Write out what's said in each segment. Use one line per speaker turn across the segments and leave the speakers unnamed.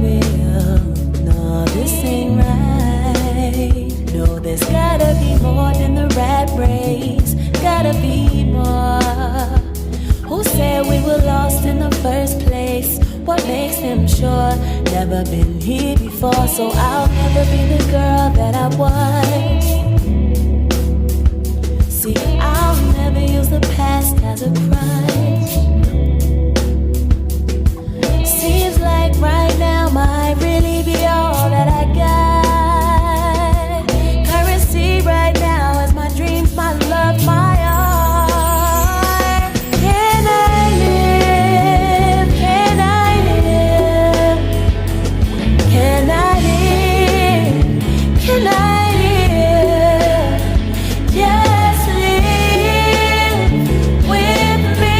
cartwheel. No, this ain't right. No, there's gotta be more than the rat race. Gotta be more. Who said we were lost in the first place? What makes them sure? Never been here before, so I'll never be the girl that I was. See, I'll never use the past as a crutch. Seems like right now might really be all that I got. Currency right now is my dreams, my love, my art. Can I live? Can I live? Can I live? Can I live? Just live with me.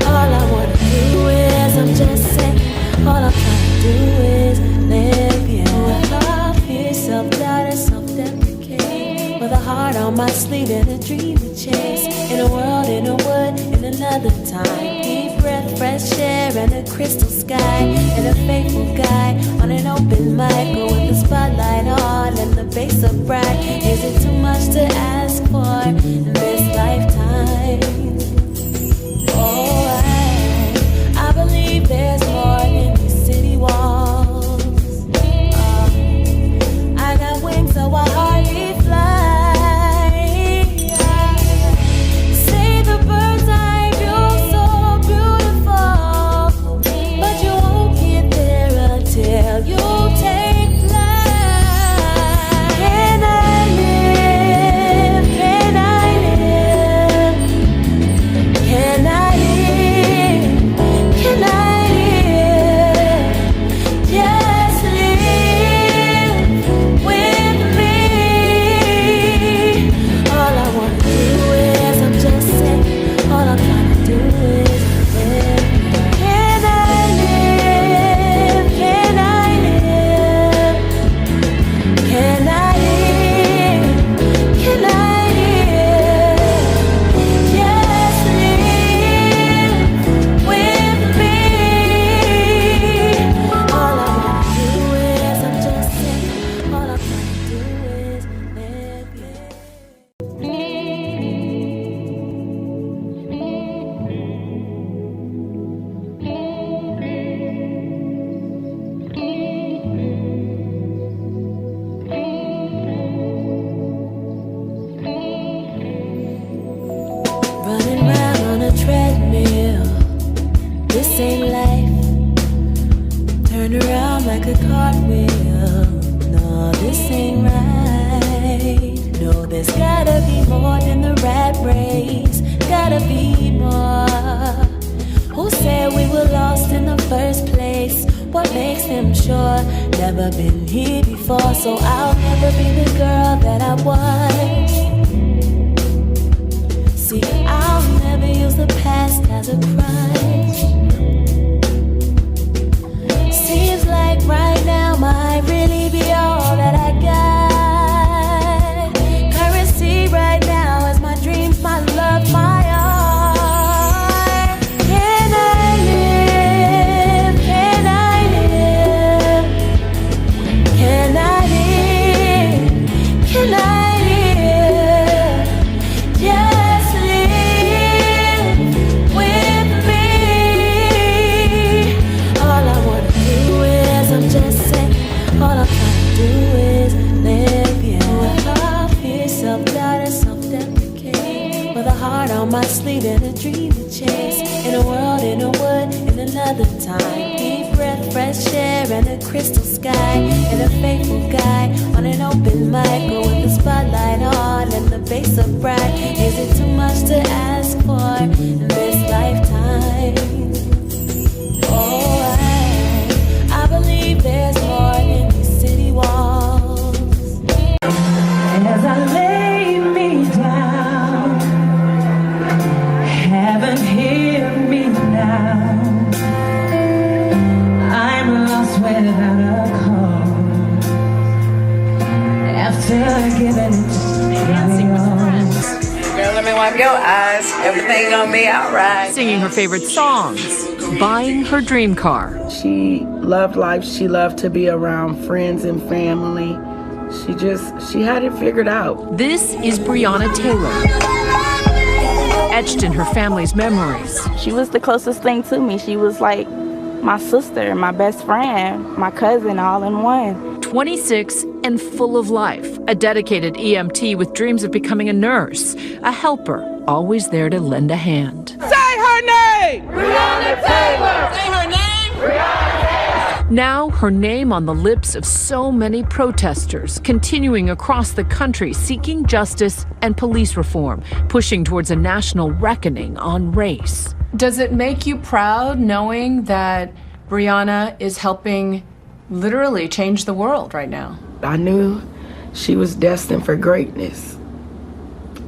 All I wanna do is, I'm just saying, all I'm trying to do is live, yeah. Love, fear, self-doubt, and self-deprecate. With a heart on my sleeve and a dream to chase. In a world, in a wood, in another time. Deep breath, fresh air, and a crystal sky. And a faithful guy on an open mic. With the spotlight on and the bass up bright. Is it too much to ask for in this lifetime? Oh, I believe there's more than these city walls. I got wings, so I hardly fly. Say the birds I feel so beautiful, but you won't get there until you take flight. Can I live? Can I live? Can I live? Can I live? Just live with me. All I wanna do is, I'm just saying, all I'm trying to do is live. Can I live? Can I live? Can I live? Can I live? Just live with me. All I wanna do is, I'm just saying, all I'm trying to do is live, yeah. Running round on a treadmill. This ain't life. Turn around like a cartwheel. No, this ain't right. No, there's gotta be more than the rat race. Gotta be more. Who said we were lost in the first place? What makes them sure? Never been here before, so I'll never be the girl that I was. See, I'll never use the past as a crutch. Seems like right now might really be all that I got. Currency right now is my dreams, my love, my art. Can I live? Can I live? Can I live? Can I live? Just live with me. All I wanna do is, I'm just saying, all I'm trying to do is live, yeah. Love, fear, self-doubt, and self-deprecate. With a heart on my sleeve and a dream to chase. In a world, in a wood, in another time. Deep breath, fresh air, and a crystal sky. And a faithful guy on an open mic. With the spotlight on and the bass up bright. Is it too much to ask for in this lifetime? Oh, I believe there's more than these city walls. As I lay me down, heaven hear me now. I'm lost without a cause. After giving it dancing with friends.
Girl, let me wipe your eyes. Everything gonna be alright.
Singing her favorite songs.
buying her dream car.
She loved life. She loved to be around friends and family. She had it figured out.
This is Breonna Taylor, etched in her family's memories.
She was the closest thing to me. She was like my sister, my best friend, my cousin, all in one.
26 and full of life, a dedicated EMT with dreams of becoming a nurse, a helper, always there to lend a hand.
Say her name!
Breonna Taylor! Say her name! Breonna Taylor!
Now her name on the lips of so many protesters, continuing across the country seeking justice and police reform, pushing towards a national reckoning on race.
Does it make you proud knowing that Breonna is helping literally change the world right now?
I knew she was destined for greatness.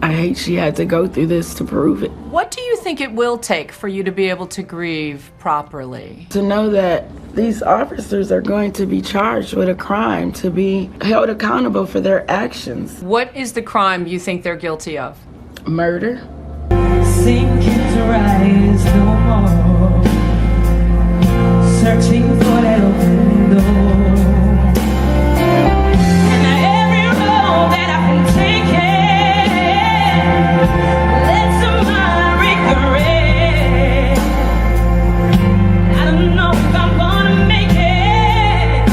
I hate she had to go through this to prove it.
What do you think it will take for you to be able to grieve properly?
To know that these officers are going to be charged with a crime, to be held accountable for their actions.
What is the crime you think they're guilty of?
Murder.
Sinking to rise no more, searching for that open door. And every road that I've been taking led to my regret. I don't know if I'm gonna make it.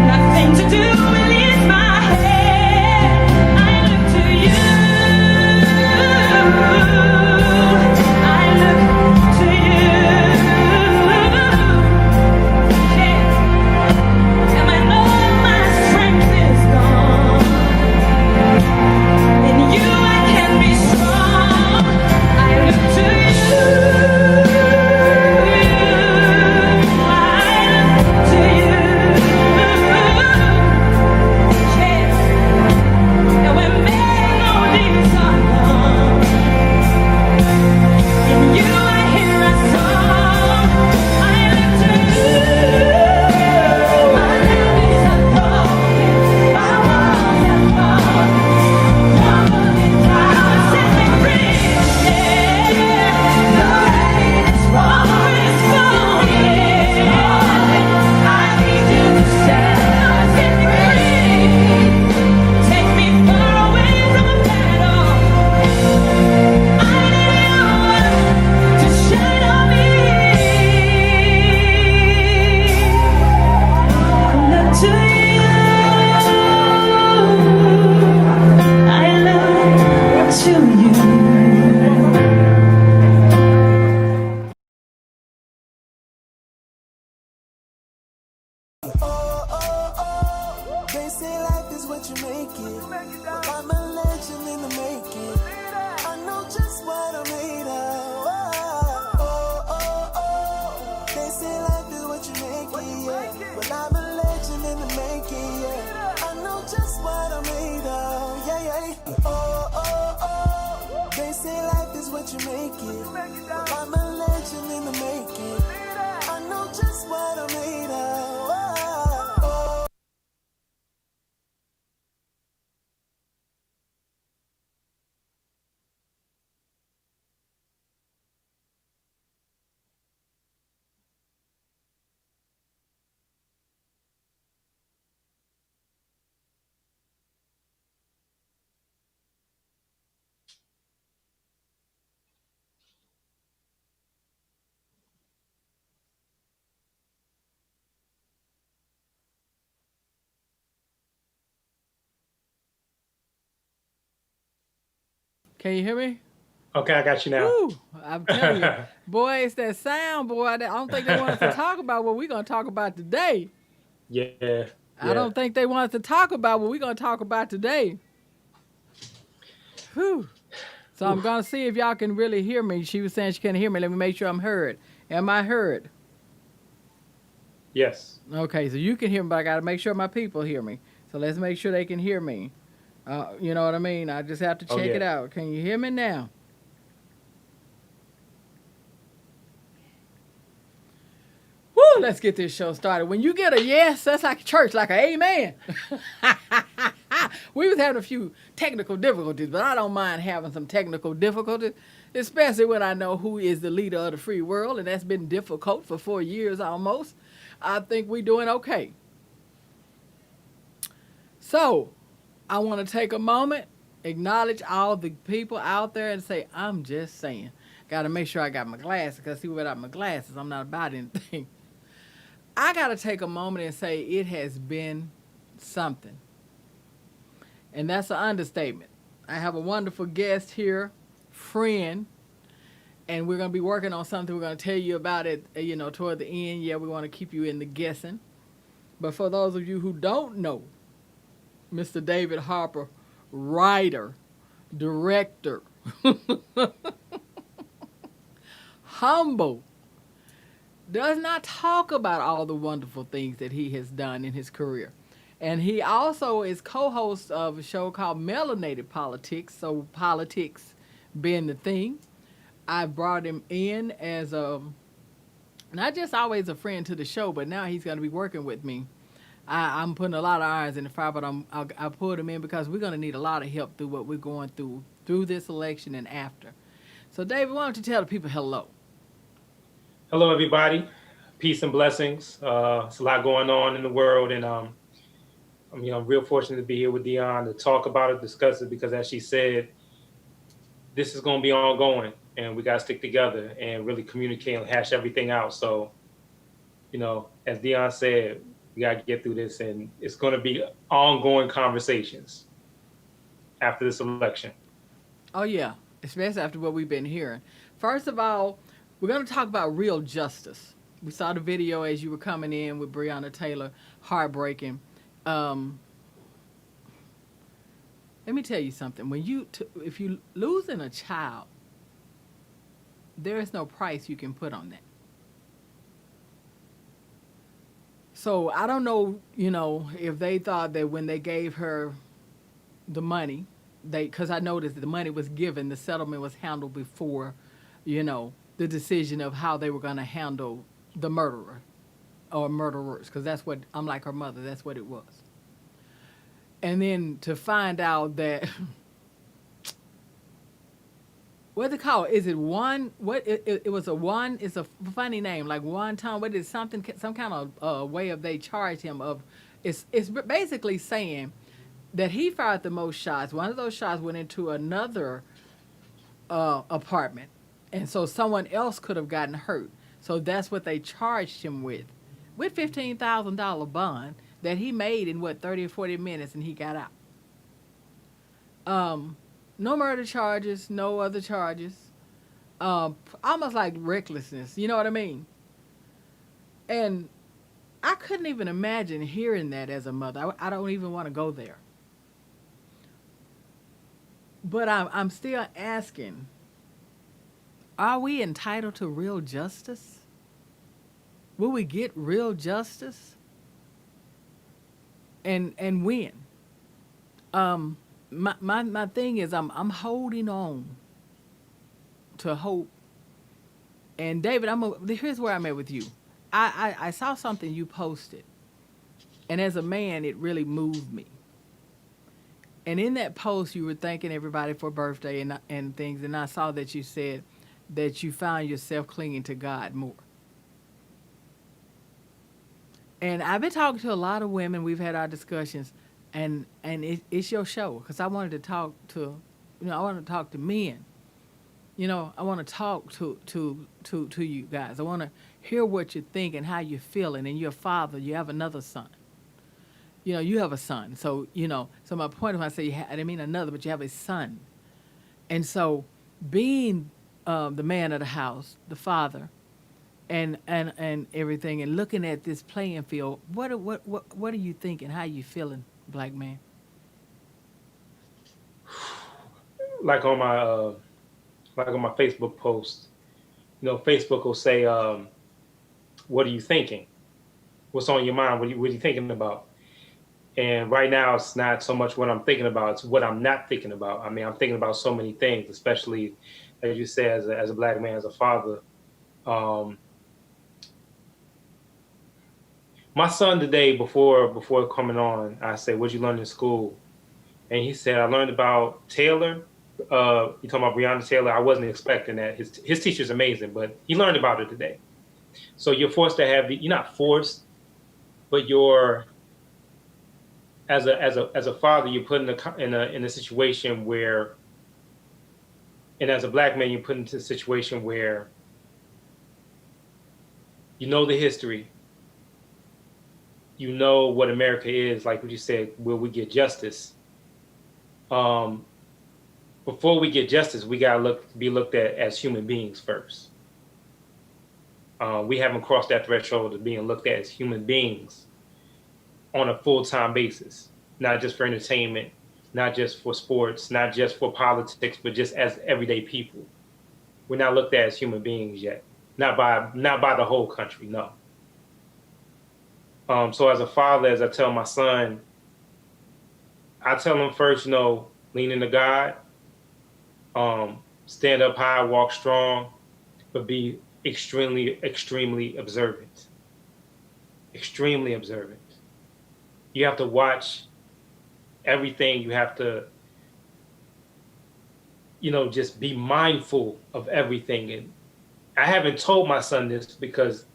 Nothing to do with leave my head. I look to you.
They say life is what you make it. Well, I'm a legend in the making. I know just what I'm made of. They say life is what you make it. Yeah. Well, I'm a legend in the making. Yeah. I know just what I'm made of. Yeah, yeah. They say life is what you make it. Well, I'm a legend in the making. I know just what I'm made of.
Can you hear me?
Okay, I got you now.
Woo, I'm telling you. Boy, it's that sound, boy. I don't think they want us to talk about what we're going to talk about today.
Yeah.
I don't think they want us to talk about what we're going to talk about today. Whew. So I'm going to see if y'all can really hear me. She was saying she couldn't hear me. Let me make sure I'm heard. Am I heard?
Yes.
Okay, so you can hear me, but I got to make sure my people hear me. So let's make sure they can hear me. You know what I mean? I just have to check it out. Can you hear me now? Woo, let's get this show started. When you get a yes, that's like church, like an amen. We was having a few technical difficulties, but I don't mind having some technical difficulties especially when I know who is the leader of the free world, and that's been difficult for 4 years almost. I think we're doing okay. So, I want to take a moment, acknowledge all the people out there, and say, I'm just saying. Got to make sure I got my glasses, because see, without my glasses, I'm not about anything. I got to take a moment and say it has been something. And that's an understatement. I have a wonderful guest here, friend, and we're going to be working on something. We're going to tell you about it, toward the end. Yeah, we want to keep you in the guessing. But for those of you who don't know, Mr. David Harper, writer, director, humble, does not talk about all the wonderful things that he has done in his career. And he also is co-host of a show called Melanated Politics, so politics being the thing. I brought him in as not just always a friend to the show, but now he's going to be working with me. I'm putting a lot of irons in the fire, but I pulled him in because we're going to need a lot of help through what we're going through this election and after. So, David, why don't you tell the people hello?
Hello, everybody. Peace and blessings. It's a lot going on in the world, and I'm real fortunate to be here with Dion to talk about it, discuss it, because as she said, this is going to be ongoing, and we got to stick together and really communicate and hash everything out. So, as Dion said, we got to get through this, and it's going to be ongoing conversations after this election.
Oh, yeah, especially after what we've been hearing. First of all, we're going to talk about real justice. We saw the video as you were coming in with Breonna Taylor, heartbreaking. Let me tell you something. If you losing a child, there is no price you can put on that. So I don't know, if they thought that when they gave her the money, because I noticed that the money was given, the settlement was handled before, the decision of how they were going to handle the murderer or murderers, because that's what, I'm like her mother, that's what it was. And then to find out that, what they call it? Is it one? What it was a one? It's a funny name, like one time. What is some kind of way of they charged him of? It's basically saying that he fired the most shots. One of those shots went into another apartment, and so someone else could have gotten hurt. So that's what they charged him with $15,000 bond that he made in 30 or 40 minutes, and he got out. No murder charges, no other charges. Almost like recklessness, you know what I mean? And I couldn't even imagine hearing that as a mother. I don't even want to go there. But I'm still asking, are we entitled to real justice? Will we get real justice? And when? My thing is I'm holding on to hope. And David, here's where I'm at with you. I saw something you posted, and as a man, it really moved me. And in that post, you were thanking everybody for birthday and things, and I saw that you said that you found yourself clinging to God more. And I've been talking to a lot of women. We've had our discussions, and it's your show, because I wanted to talk to, I want to talk to men. I want to talk to you guys. I want to hear what you think and how you're feeling. And you're a father. You have another son. You have a son. So, so my point when I say I didn't mean another, but you have a son. And so being the man of the house, the father, and everything, and looking at this playing field, what are you thinking? How are you feeling, black man?
Like on my Facebook post, Facebook will say, what are you thinking? What's on your mind? What are you thinking about? And right now, it's not so much what I'm thinking about, it's what I'm not thinking about. I mean, I'm thinking about so many things, especially, as you said, as a black man, as a father. My son today, before coming on, I said, what'd you learn in school? And he said, I learned about Taylor you talking about Breonna Taylor, I wasn't expecting that. His teacher's amazing, but he learned about it today. So you're forced to have you're not forced, but you're as a father, you're put in a situation where, and as a black man, you're put into a situation where you know the history, you know what America is, like what you said, will we get justice? Before we get justice, we gotta be looked at as human beings first. We haven't crossed that threshold of being looked at as human beings on a full-time basis, not just for entertainment, not just for sports, not just for politics, but just as everyday people. We're not looked at as human beings yet, not by the whole country, no. So as a father, as I tell my son, I tell him first, lean into God, stand up high, walk strong, but be extremely, extremely observant. Extremely observant. You have to watch everything. You have to, just be mindful of everything. And I haven't told my son this because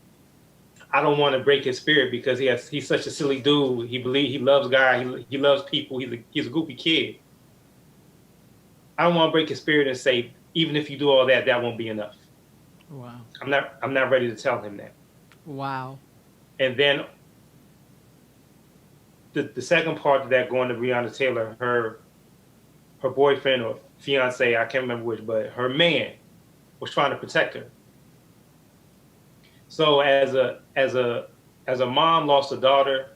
I don't want to break his spirit, because he's such a silly dude. He loves God. He loves people. He's a goofy kid. I don't want to break his spirit and say, even if you do all that, that won't be enough.
Wow.
I'm not ready to tell him that.
Wow.
And then the second part of that, going to Breonna Taylor, her boyfriend or fiance, I can't remember which, but her man was trying to protect her. So as a mom lost a daughter,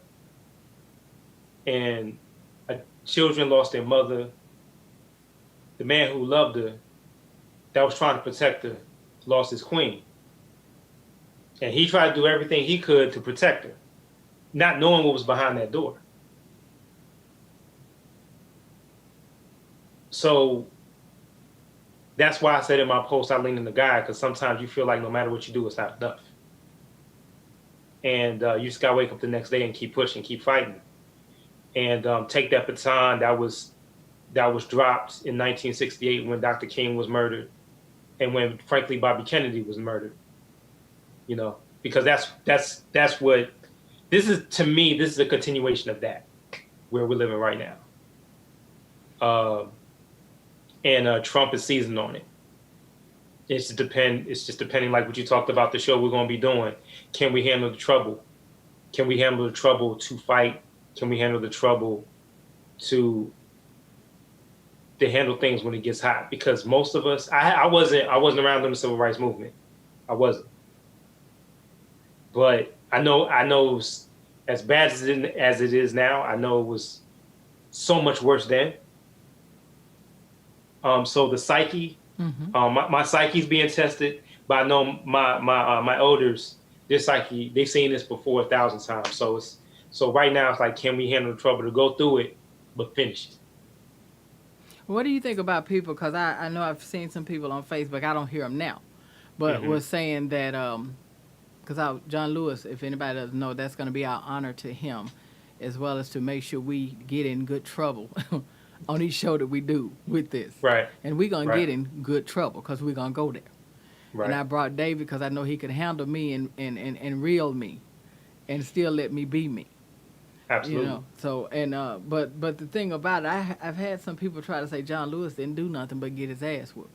and children lost their mother, the man who loved her, that was trying to protect her, lost his queen. And he tried to do everything he could to protect her, not knowing what was behind that door. So that's why I said in my post, I lean in the guy, because sometimes you feel like no matter what you do, it's not enough. And you just got to wake up the next day and keep pushing, keep fighting. And take that baton that was dropped in 1968 when Dr. King was murdered, and when, frankly, Bobby Kennedy was murdered. Because that's what this is to me. This is a continuation of that, where we're living right now. And Trump is seizing on it. It's just depending, like what you talked about, the show we're going to be doing. Can we handle the trouble? Can we handle the trouble to fight? Can we handle the trouble to handle things when it gets hot? Because most of us, I wasn't around in the civil rights movement. I wasn't. But I know as bad as it is now, I know it was so much worse then. So the psyche, my psyche's being tested, but I know my elders, their psyche, they've seen this before 1,000 times. So right now it's like, can we handle the trouble to go through it, but finish it?
What do you think about people? Because I know I've seen some people on Facebook. I don't hear them now, but was saying that because John Lewis, if anybody doesn't know, that's going to be our honor to him, as well as to make sure we get in good trouble on each show that we do with this.
Right.
And we're going to get in good trouble because we're going to go there.
Right.
And I brought David because I know he could handle me and reel me and still let me be me.
Absolutely.
So, and but the thing about it, I've had some people try to say John Lewis didn't do nothing but get his ass whooped.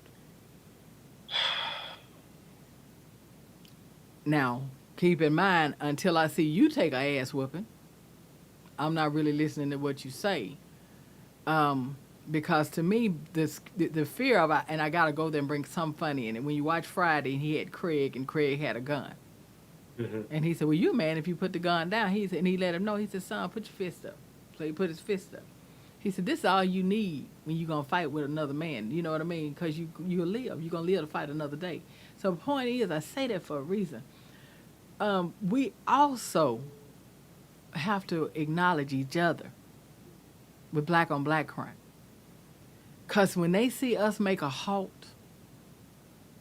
Now, keep in mind, until I see you take an ass whooping, I'm not really listening to what you say. Because to me, the fear of, and I got to go there and bring some funny in it. When you watch Friday, and he had Craig, and Craig had a gun. And he said, well, you're man if you put the gun down. And he let him know. He said, son, put your fist up. So he put his fist up. He said, this is all you need when you're going to fight with another man. You know what I mean? Because you'll live. You're going to live to fight another day. So the point is, I say that for a reason. We also have to acknowledge each other with black on black crime. Because when they see us make a halt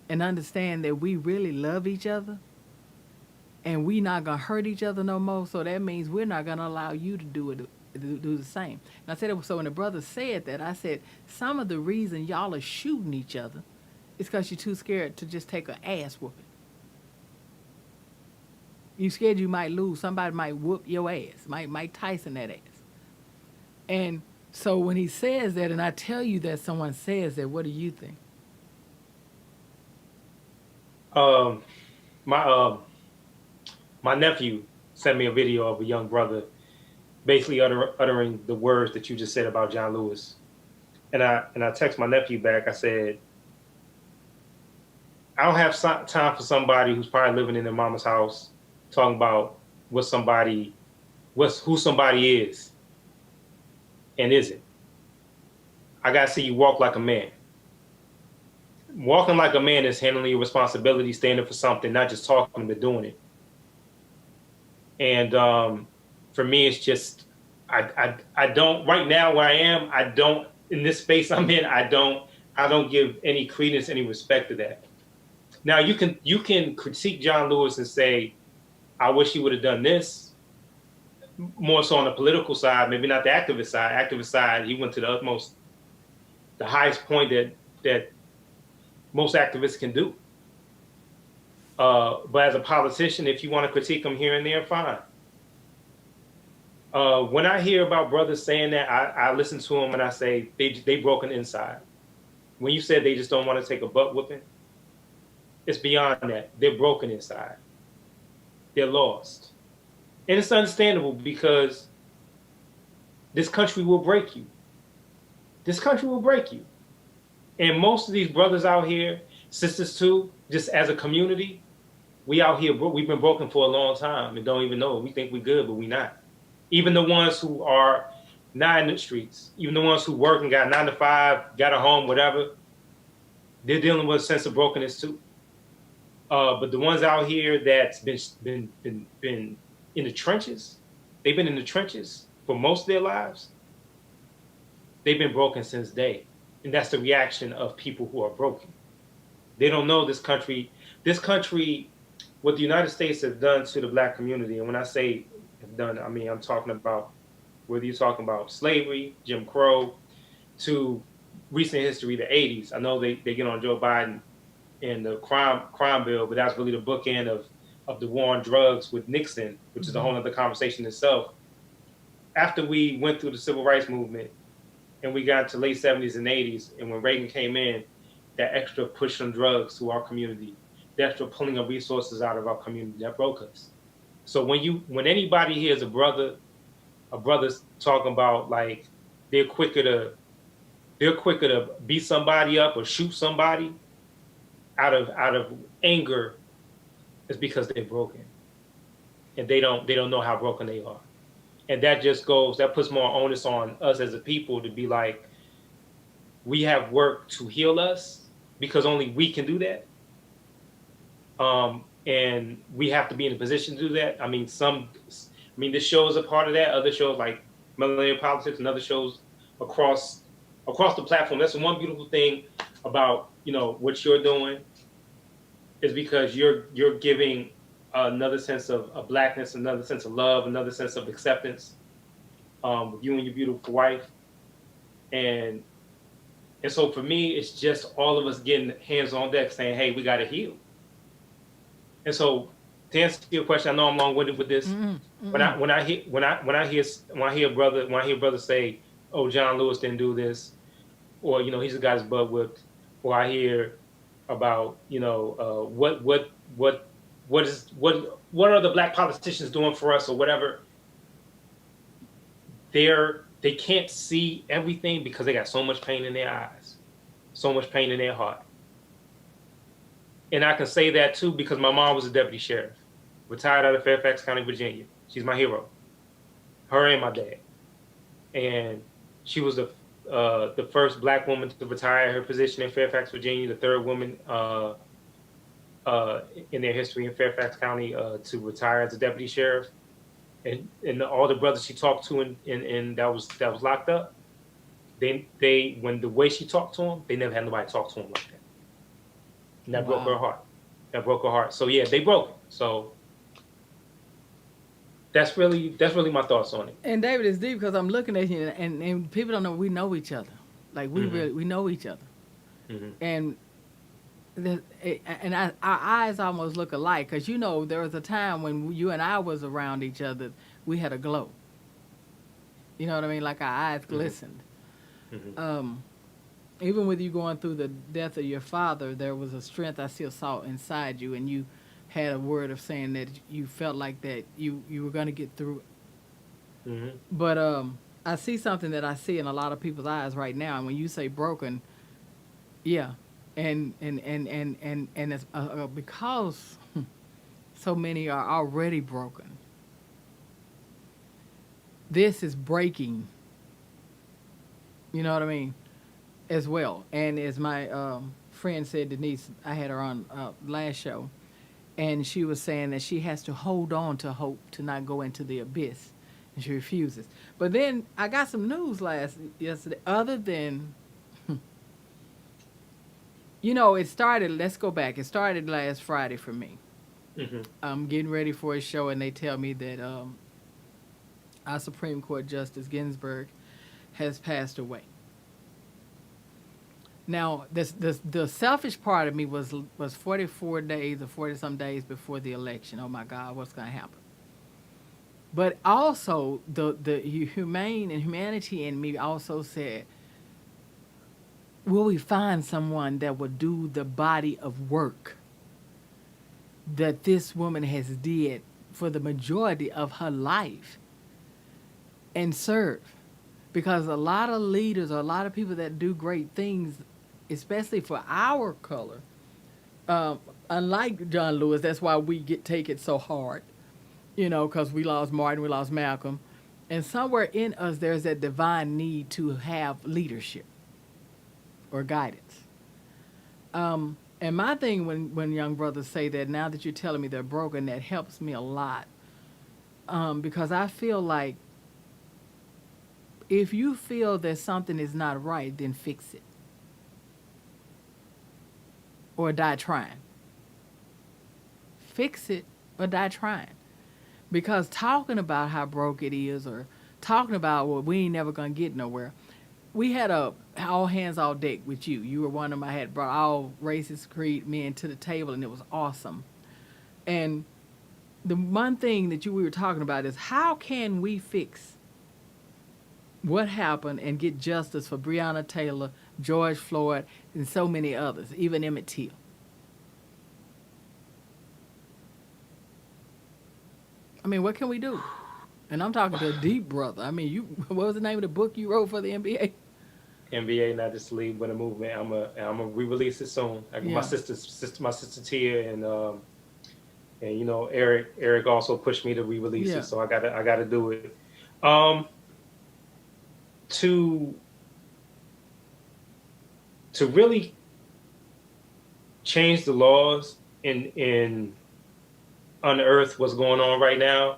and understand that we really love each other, and we not going to hurt each other no more, so that means we're not going to allow you to do it do the same. And I said, so when the brother said that, I said, some of the reason y'all are shooting each other is because you're too scared to just take an ass whooping. You scared you might lose. Somebody might whoop your ass, Mike Tyson that ass. And so when he says that, and I tell you that someone says that, what do you think?
My nephew sent me a video of a young brother basically uttering the words that you just said about John Lewis. And I text my nephew back. I said, I don't have time for somebody who's probably living in their mama's house talking about who somebody is and isn't. I gotta see you walk like a man. Walking like a man is handling your responsibility, standing for something, not just talking but doing it. And for me, it's just I don't right now where I am. I don't in this space I'm in. I don't give any credence, any respect to that. Now you can critique John Lewis and say, I wish he would have done this. More so on the political side, maybe not the activist side. Activist side, he went to the utmost, the highest point that most activists can do. But as a politician, if you want to critique him here and there, fine. When I hear about brothers saying that, I listen to them and I say, they broken inside. When you said they just don't want to take a butt whooping, it's beyond that. They're broken inside. They're lost. And it's understandable because this country will break you. This country will break you. And most of these brothers out here, sisters too, just as a community, we out here, we've been broken for a long time and don't even know it. We think we're good, but we not. Even the ones who are not in the streets, even the ones who work and got 9 to 5, got a home, whatever, they're dealing with a sense of brokenness too. But the ones out here that's been in the trenches, they've been in the trenches for most of their lives. They've been broken since day. And that's the reaction of people who are broken. They don't know this country, what the United States has done to the black community. And when I say have done, I mean, I'm talking about, whether you're talking about slavery, Jim Crow, to recent history, the 80s. I know they get on Joe Biden and the crime bill, but that's really the bookend of the war on drugs with Nixon, which is a whole other conversation itself. After we went through the civil rights movement and we got to late 70s and 80s, and when Reagan came in, that extra push on drugs to our community, the extra pulling of resources out of our community, that broke us. So when anybody hears a brother's talking about like they're quicker to beat somebody up or shoot somebody out of anger, it's because they're broken. And they don't know how broken they are. And that puts more onus on us as a people to be like, we have work to heal us because only we can do that. And we have to be in a position to do that. I mean, this show is a part of that. Other shows like Millennial Politics and other shows across the platform. That's the one beautiful thing about, what you're doing is because you're giving another sense of blackness, another sense of love, another sense of acceptance with you and your beautiful wife. And so for me, it's just all of us getting hands on deck saying, hey, we got to heal. And so to answer your question, I know I'm long-winded with this. Mm-hmm. When I hear a brother say, oh, John Lewis didn't do this, or, he's got his butt whipped, or I hear about, what are the black politicians doing for us or whatever, they can't see everything because they got so much pain in their eyes, so much pain in their heart. And I can say that too because my mom was a deputy sheriff, retired out of Fairfax County, Virginia. She's my hero, her and my dad. And she was the first black woman to retire her position in Fairfax, Virginia, the third woman in their history in Fairfax County to retire as a deputy sheriff. And all the brothers she talked to and that was locked up, they when the way she talked to them, they never had nobody talk to them like that. And that broke her heart. So yeah, they broke it. So that's really my thoughts on it.
And David, it's deep because I'm looking at you, and people don't know we know each other. Like we know each other, and our eyes almost look alike. Because there was a time when you and I was around each other, we had a glow. You know what I mean? Like our eyes glistened. Even with you going through the death of your father, there was a strength I still saw inside you, and you had a word of saying that you felt like that you were going to get through it. But I see something that I see in a lot of people's eyes right now, and when you say broken, yeah, and it's because so many are already broken. This is breaking. You know what I mean? As well. And as my friend said, Denise, I had her on last show, and she was saying that she has to hold on to hope to not go into the abyss, and she refuses. But then I got some news yesterday, other than, it started, let's go back. It started last Friday for me. I'm getting ready for a show, and they tell me that our Supreme Court Justice Ginsburg has passed away. Now, the selfish part of me was 44 days or 40-some days before the election. Oh, my God, what's going to happen? But also, the humane and humanity in me also said, will we find someone that will do the body of work that this woman has did for the majority of her life and serve? Because a lot of leaders or a lot of people that do great things, especially for our color, unlike John Lewis, that's why we take it so hard, because we lost Martin, we lost Malcolm. And somewhere in us, there's that divine need to have leadership or guidance. And my thing when young brothers say that, now that you're telling me they're broken, that helps me a lot. Because I feel like if you feel that something is not right, then fix it. Or die trying. Fix it or die trying. Because talking about how broke it is, or talking about, well, we ain't never going to get nowhere. We had a all hands all deck with you. You were one of them. I had brought all races, creed, men to the table, and it was awesome. And the one thing that we were talking about is, how can we fix what happened and get justice for Breonna Taylor, George Floyd, and so many others, even Emmett Till? I mean, what can we do? And I'm talking to a deep brother. I mean, what was the name of the book you wrote for the NBA?
NBA, Not Just League, but a movement. I'm a re-release it soon. My sister Tia, and Eric also pushed me to re-release it, so I gotta do it. To really change the laws and unearth what's going on right now,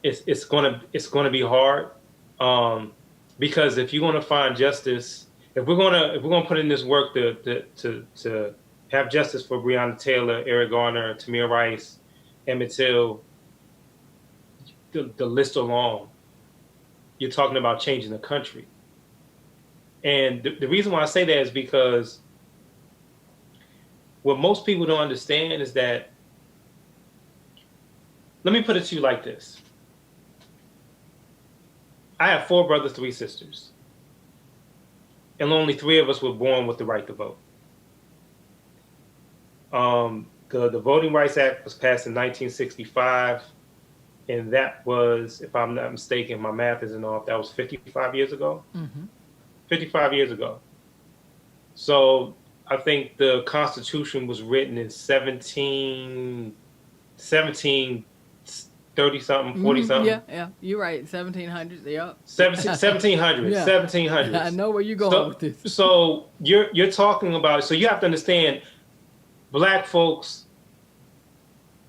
it's gonna be hard, because if you're gonna find justice, if we're gonna put in this work to have justice for Breonna Taylor, Eric Garner, Tamir Rice, Emmett Till, the list alone, you're talking about changing the country. And the reason why I say that is because what most people don't understand is that, let me put it to you like this. I have 4 brothers, 3 sisters. And only 3 of us were born with the right to vote. The Voting Rights Act was passed in 1965. And that was, if I'm not mistaken, my math isn't off, that was 55 years ago? 55 years ago. So I think the Constitution was written in 1730-something, 40-something.
Yeah, you're right, 1700s, yeah.
1700s,
Yeah.
1700s.
I know where you're going with this.
So you're talking about, so you have to understand, black folks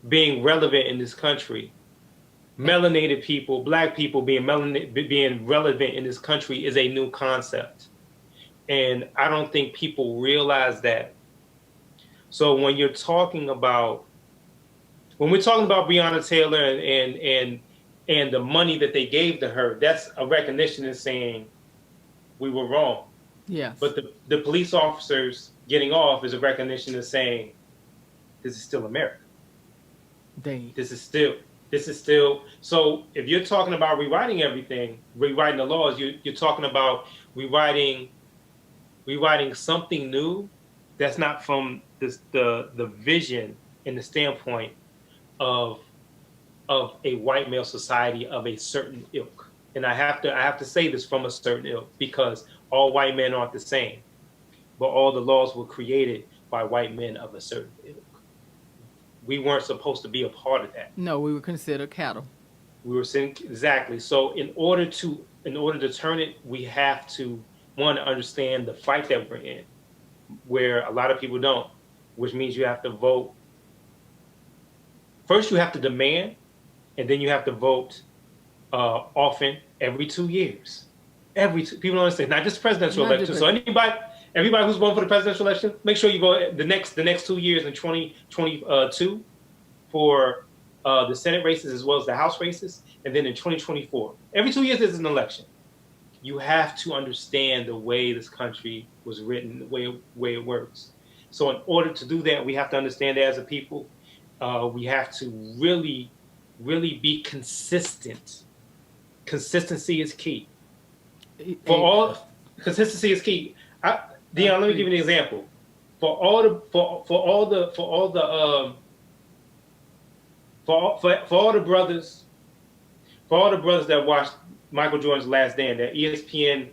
being relevant in this country, melanated people, black people being relevant in this country is a new concept. And I don't think people realize that. So when you're talking about when we're talking about Breonna Taylor and the money that they gave to her, that's a recognition and saying we were wrong.
Yes.
But the police officers getting off is a recognition of saying this is still America. This is still. So if you're talking about rewriting everything, rewriting the laws, you're talking about rewriting something new that's not from the vision and the standpoint of a white male society of a certain ilk. And I have to say this from a certain ilk, because all white men aren't the same, but all the laws were created by white men of a certain ilk. We weren't supposed to be a part of that.
No, we were considered cattle.
We were saying exactly. So in order to turn it, we have to understand the fight that we're in, where a lot of people don't, which means you have to vote. First, you have to demand, and then you have to vote often, every 2 years. People don't understand, not just presidential election. So everybody who's voting for the presidential election, make sure you vote the next 2 years in 2022 for the Senate races as well as the House races, and then in 2024. Every 2 years there's an election. You have to understand the way this country was written, the way it works. So in order to do that, we have to understand that as a people. We have to really, really be consistent. Consistency is key. Consistency is key. Dion, let me give you an example. For all the brothers that watched Michael Jordan's Last Dance, that ESPN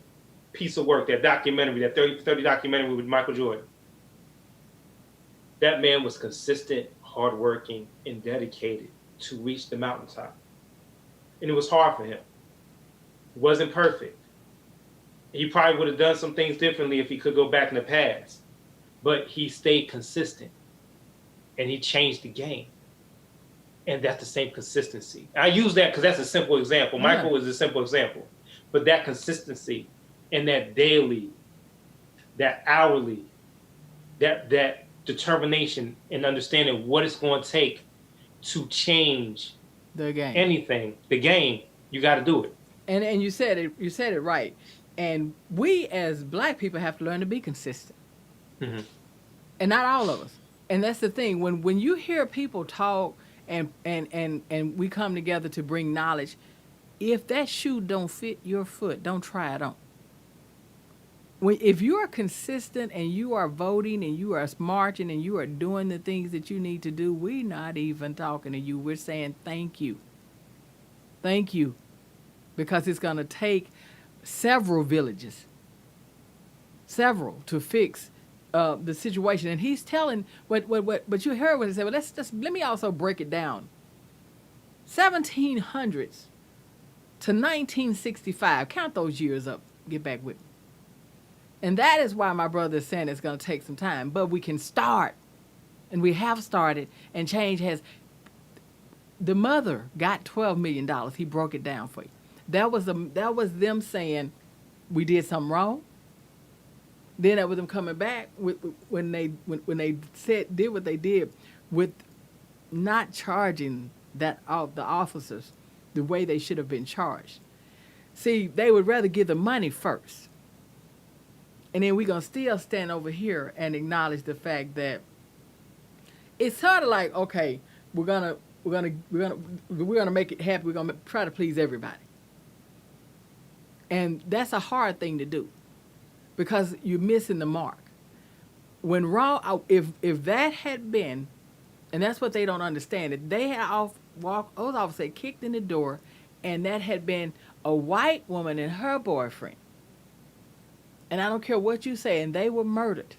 piece of work, that documentary, that 30 documentary with Michael Jordan, that man was consistent, hardworking, and dedicated to reach the mountaintop. And it was hard for him. It wasn't perfect. He probably would have done some things differently if he could go back in the past. But he stayed consistent. And he changed the game. And that's the same consistency. I use that because that's a simple example. Michael is a simple example. But that consistency and that daily, that hourly, that determination and understanding what it's going to take to change
the game.
Anything, the game, you got to do it.
And you said it right. And we as black people have to learn to be consistent. Mm-hmm. And not all of us. And that's the thing. When you hear people talk and we come together to bring knowledge, if that shoe don't fit your foot, don't try it on. If you are consistent and you are voting and you are marching and you are doing the things that you need to do, we're not even talking to you. We're saying thank you. Thank you. Because it's going to take several villages, to fix the situation. And he's telling but you heard what he said. Well, let me also break it down. 1700s to 1965. Count those years up. Get back with me. And that is why my brother is saying it's going to take some time. But we can start. And we have started. And change has. The mother got $12 million. He broke it down for you. That was them saying we did something wrong. Then that was them coming back when they did what they did with not charging the officers the way they should have been charged. See, they would rather give the money first. And then we're gonna still stand over here and acknowledge the fact that it's sort of like, okay, we're gonna make it happen. We're gonna try to please everybody. And that's a hard thing to do because you're missing the mark. When if that had been, and that's what they don't understand, if they had those officers had kicked in the door and that had been a white woman and her boyfriend, and I don't care what you say, and they were murdered,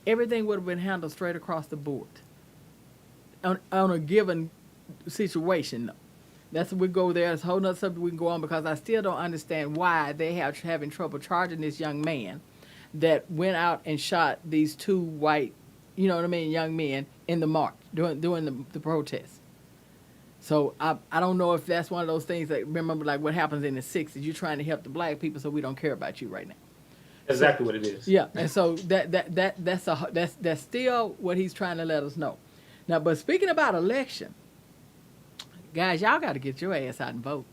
everything would have been handled straight across the board on a given situation. We go there. It's a whole nother subject we can go on because I still don't understand why they are having trouble charging this young man that went out and shot these two white, young men in the march during the protest. So I don't know if that's one of those things that, remember, like what happens in the 60s. You're trying to help the black people, so we don't care about you right now.
Exactly what it is.
Yeah, and so that's still what he's trying to let us know. Now, but speaking about election, guys, y'all got to get your ass out and vote.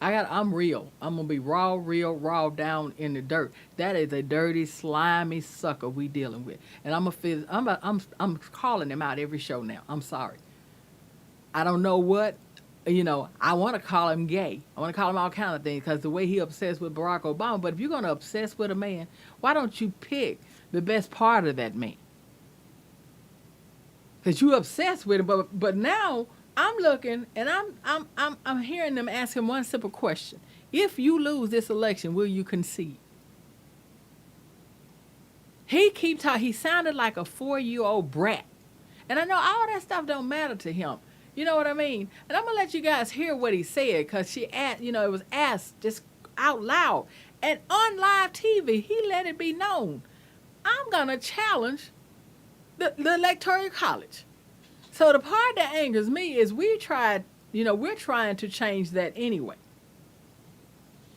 I'm real. I'm gonna be raw down in the dirt. That is a dirty, slimy sucker we dealing with, and I'm calling him out every show now. I'm sorry. I don't know what, I want to call him gay. I want to call him all kind of things because the way he obsessed with Barack Obama. But if you're gonna obsess with a man, why don't you pick the best part of that man? Because you obsessed with him, but now. I'm looking, and I'm hearing them ask him one simple question: if you lose this election, will you concede? He keep talking. He sounded like a 4-year-old brat, and I know all that stuff don't matter to him. You know what I mean? And I'm gonna let you guys hear what he said because she asked. It was asked just out loud and on live TV. He let it be known. I'm gonna challenge the Electoral College. So the part that angers me is we're trying to change that anyway.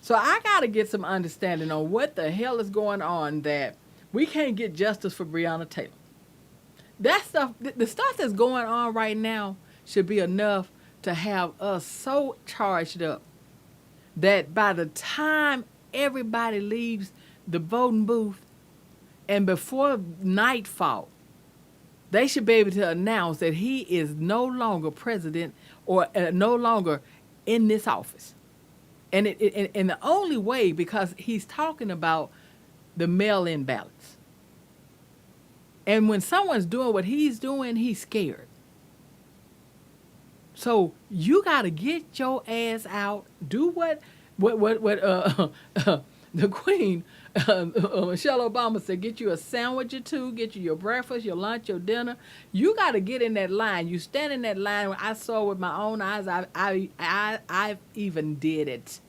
So I got to get some understanding on what the hell is going on that we can't get justice for Breonna Taylor. That stuff, the stuff that's going on right now should be enough to have us so charged up that by the time everybody leaves the voting booth and before nightfall, they should be able to announce that he is no longer president or no longer in this office. And and the only way, because he's talking about the mail-in ballots. And when someone's doing what he's doing, he's scared. So you got to get your ass out, do what the Queen, Michelle Obama said, get you a sandwich or two, get you your breakfast, your lunch, your dinner. You got to get in that line. You stand in that line. I saw with my own eyes. I even did it.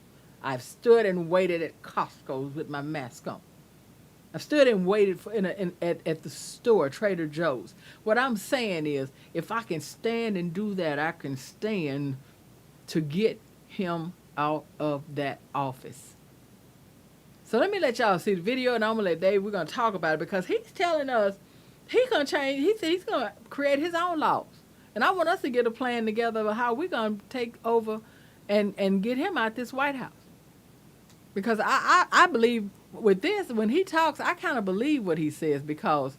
I've stood and waited at Costco's with my mask on. I've stood and waited at the store, Trader Joe's. What I'm saying is, if I can stand and do that, I can stand to get him out of that office. So let me let y'all see the video, and I'm gonna let Dave. We're gonna talk about it because he's telling us he's gonna change. He said he's gonna create his own laws, and I want us to get a plan together of how we're gonna take over and get him out this White House. Because I believe with this, when he talks, I kind of believe what he says, because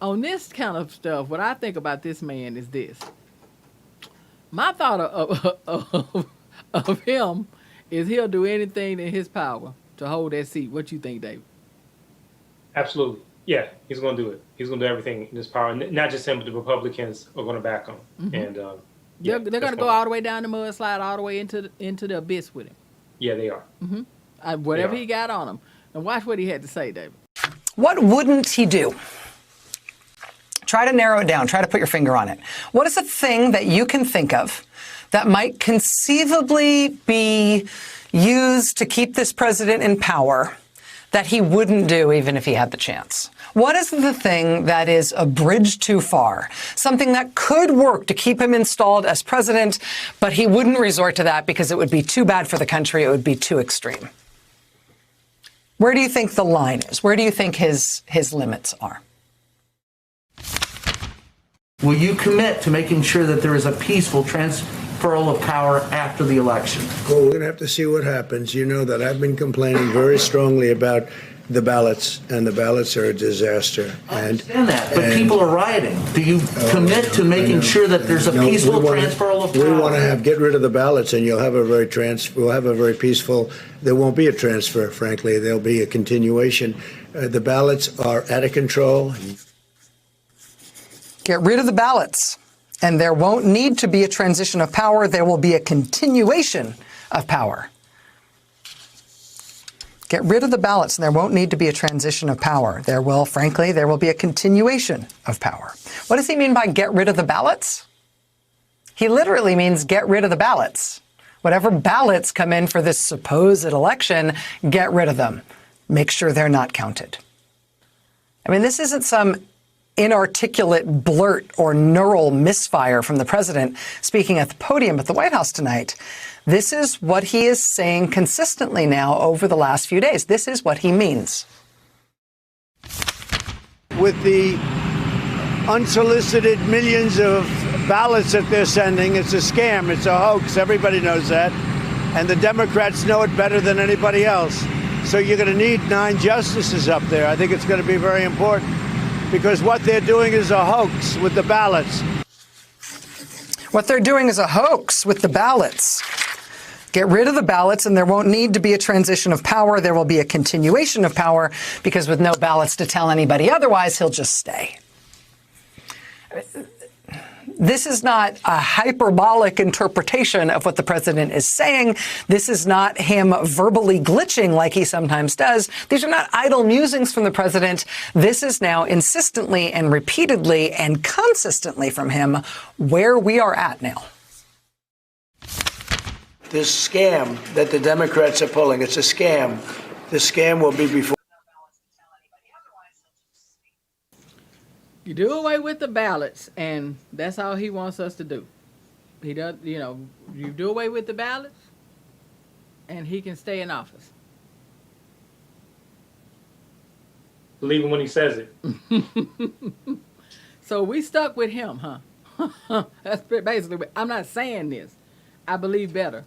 on this kind of stuff, what I think about this man is this. My thought of him is he'll do anything in his power to hold that seat. What you think, David?
Absolutely. Yeah, he's going to do it. He's going to do everything in his power. Not just him, but the Republicans are going to back him. Mm-hmm. And
they're going to go all the way down the mudslide, all the way into the abyss with him.
Yeah, they are.
Mm-hmm. Whatever he got on him. And watch what he had to say, David.
What wouldn't he do? Try to narrow it down. Try to put your finger on it. What is a thing that you can think of that might conceivably be used to keep this president in power that he wouldn't do even if he had the chance? What is the thing that is a bridge too far? Something that could work to keep him installed as president, but he wouldn't resort to that because it would be too bad for the country. It would be too extreme. Where do you think the line is? Where do you think his limits are?
Will you commit to making sure that there is a peaceful transferal of power after the election?
Well, we're going to have to see what happens. You know that I've been complaining very strongly about the ballots, and the ballots are a disaster.
I understand that, but people are rioting. Do you commit to making sure that there's a peaceful transferal of power?
We want to get rid of the ballots, and we'll have a very peaceful. There won't be a transfer, frankly. There'll be a continuation. The ballots are out of control.
Get rid of the ballots, and there won't need to be a transition of power. There will be a continuation of power. Get rid of the ballots, and there won't need to be a transition of power. There will be a continuation of power. What does he mean by get rid of the ballots? He literally means get rid of the ballots. Whatever ballots come in for this supposed election, get rid of them. Make sure they're not counted. I mean, this isn't some inarticulate blurt or neural misfire from the president speaking at the podium at the White House tonight. This is what he is saying consistently now over the last few days. This is what he means.
With the unsolicited millions of ballots that they're sending. It's a scam. It's a hoax. Everybody knows that. And the Democrats know it better than anybody else. So you're going to need 9 justices up there. I think it's going to be very important because what they're doing is a hoax with the ballots.
What they're doing is a hoax with the ballots. Get rid of the ballots and there won't need to be a transition of power. There will be a continuation of power because with no ballots to tell anybody otherwise, he'll just stay. This is not a hyperbolic interpretation of what the president is saying. This is not him verbally glitching like he sometimes does. These are not idle musings from the president. This is now insistently and repeatedly and consistently from him where we are at now.
This scam that the Democrats are pulling, it's a scam. The scam will be before.
You do away with the ballots, and that's all he wants us to do. He does, you know, you do away with the ballots, and he can stay in office.
Believe him when he says it.
So we stuck with him, huh? That's basically. I'm not saying this. I believe better.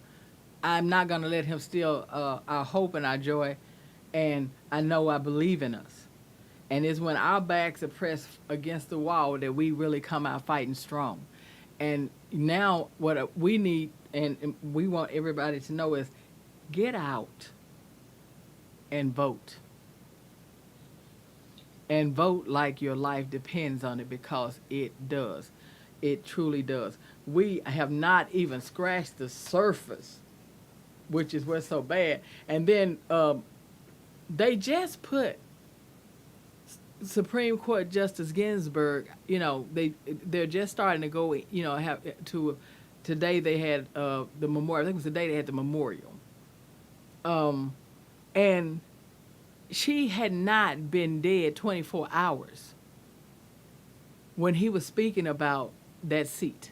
I'm not going to let him steal our hope and our joy, and I know I believe in us. And it's when our backs are pressed against the wall that we really come out fighting strong. And now what we need and we want everybody to know is get out and vote. And vote like your life depends on it because it does. It truly does. We have not even scratched the surface, which is what's so bad. And then they just put Supreme Court Justice Ginsburg, you know, they're just starting to go, you know, have to, today they had the memorial, I think it was the day they had the memorial. And she had not been dead 24 hours when he was speaking about that seat.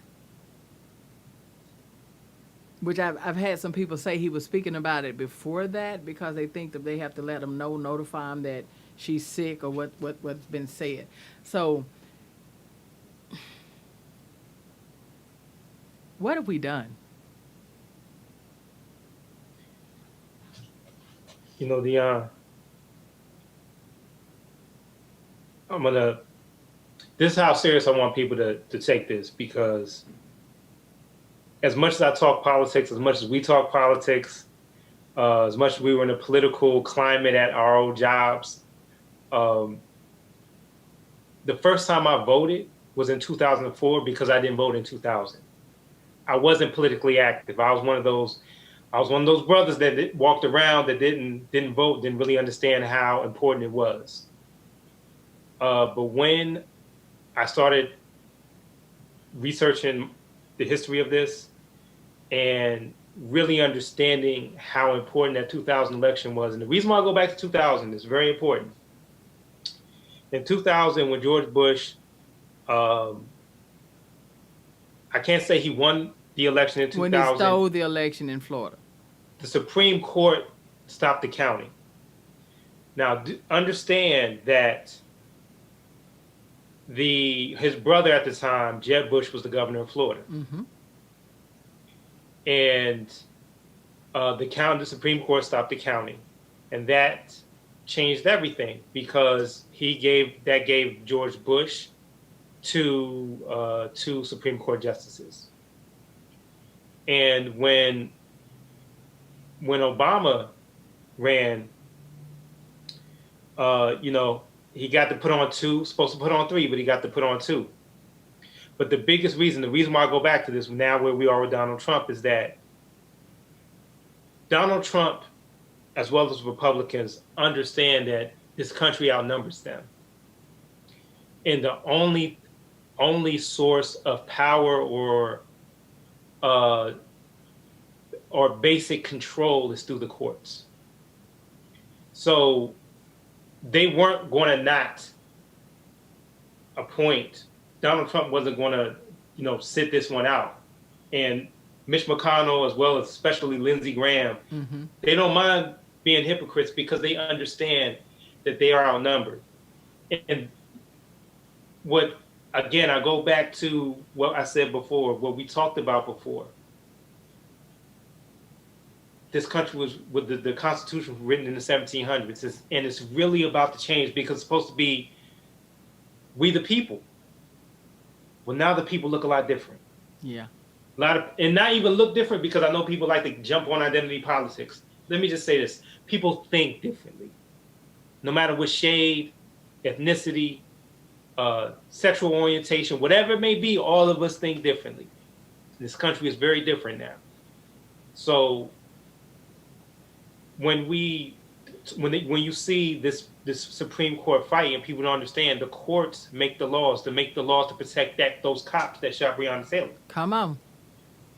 Which I've had some people say he was speaking about it before that because they think that they have to let him know, notify him that she's sick or what's been said. So what have we done?
You know, this is how serious I want people to take this, because as much as I talk politics, as much as we talk politics, as much as we were in a political climate at our old jobs, the first time I voted was in 2004 because I didn't vote in 2000. I wasn't politically active. I was one of those brothers that walked around that didn't vote, didn't really understand how important it was. But when I started researching the history of this and really understanding how important that 2000 election was, and the reason why I go back to 2000 is very important. In 2000, when George Bush, I can't say he won the election in 2000.
When he stole the election in Florida.
The Supreme Court stopped the counting. Now, understand that his brother at the time, Jeb Bush, was the governor of Florida.
Mm-hmm.
And the Supreme Court stopped the counting. And that changed everything because that gave George Bush two Supreme Court justices. And when Obama ran, he got to put on 2, supposed to put on 3, but he got to put on 2. But the reason why I go back to this now where we are with Donald Trump is that Donald Trump, as well as Republicans, understand that this country outnumbers them. And the only source of power or basic control is through the courts. So they weren't going to not appoint. Donald Trump wasn't going to, sit this one out. And Mitch McConnell, as well as especially Lindsey Graham,
Mm-hmm.
they don't mind being hypocrites because they understand that they are outnumbered. And what again, I go back to what I said before, what we talked about before. This country was with the Constitution was written in the 1700s, and it's really about to change because it's supposed to be we the people. Well, now the people look a lot different.
Yeah.
A lot of, and not even look different because I know people like to jump on identity politics. Let me just say this: people think differently, no matter what shade, ethnicity, sexual orientation, whatever it may be. All of us think differently. This country is very different now. So when you see this Supreme Court fight and people don't understand, the courts make the laws to protect those cops that shot Breonna Taylor.
Come on.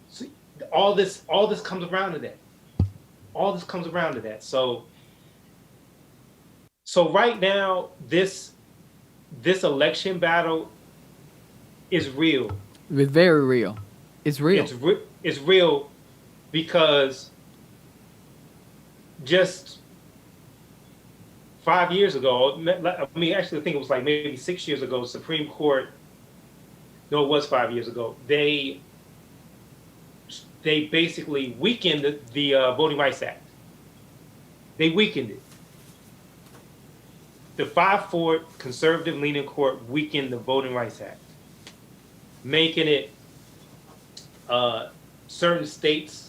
So all this comes around to that. All this comes around to that. So right now, this election battle is real.
It's very real. It's real.
It's real because just 5 years ago, I mean, actually, I think it was like maybe 6 years ago, Supreme Court, no, it was 5 years ago, they basically weakened the Voting Rights Act. They weakened it. The 5-4 conservative-leaning court weakened the Voting Rights Act, making it certain states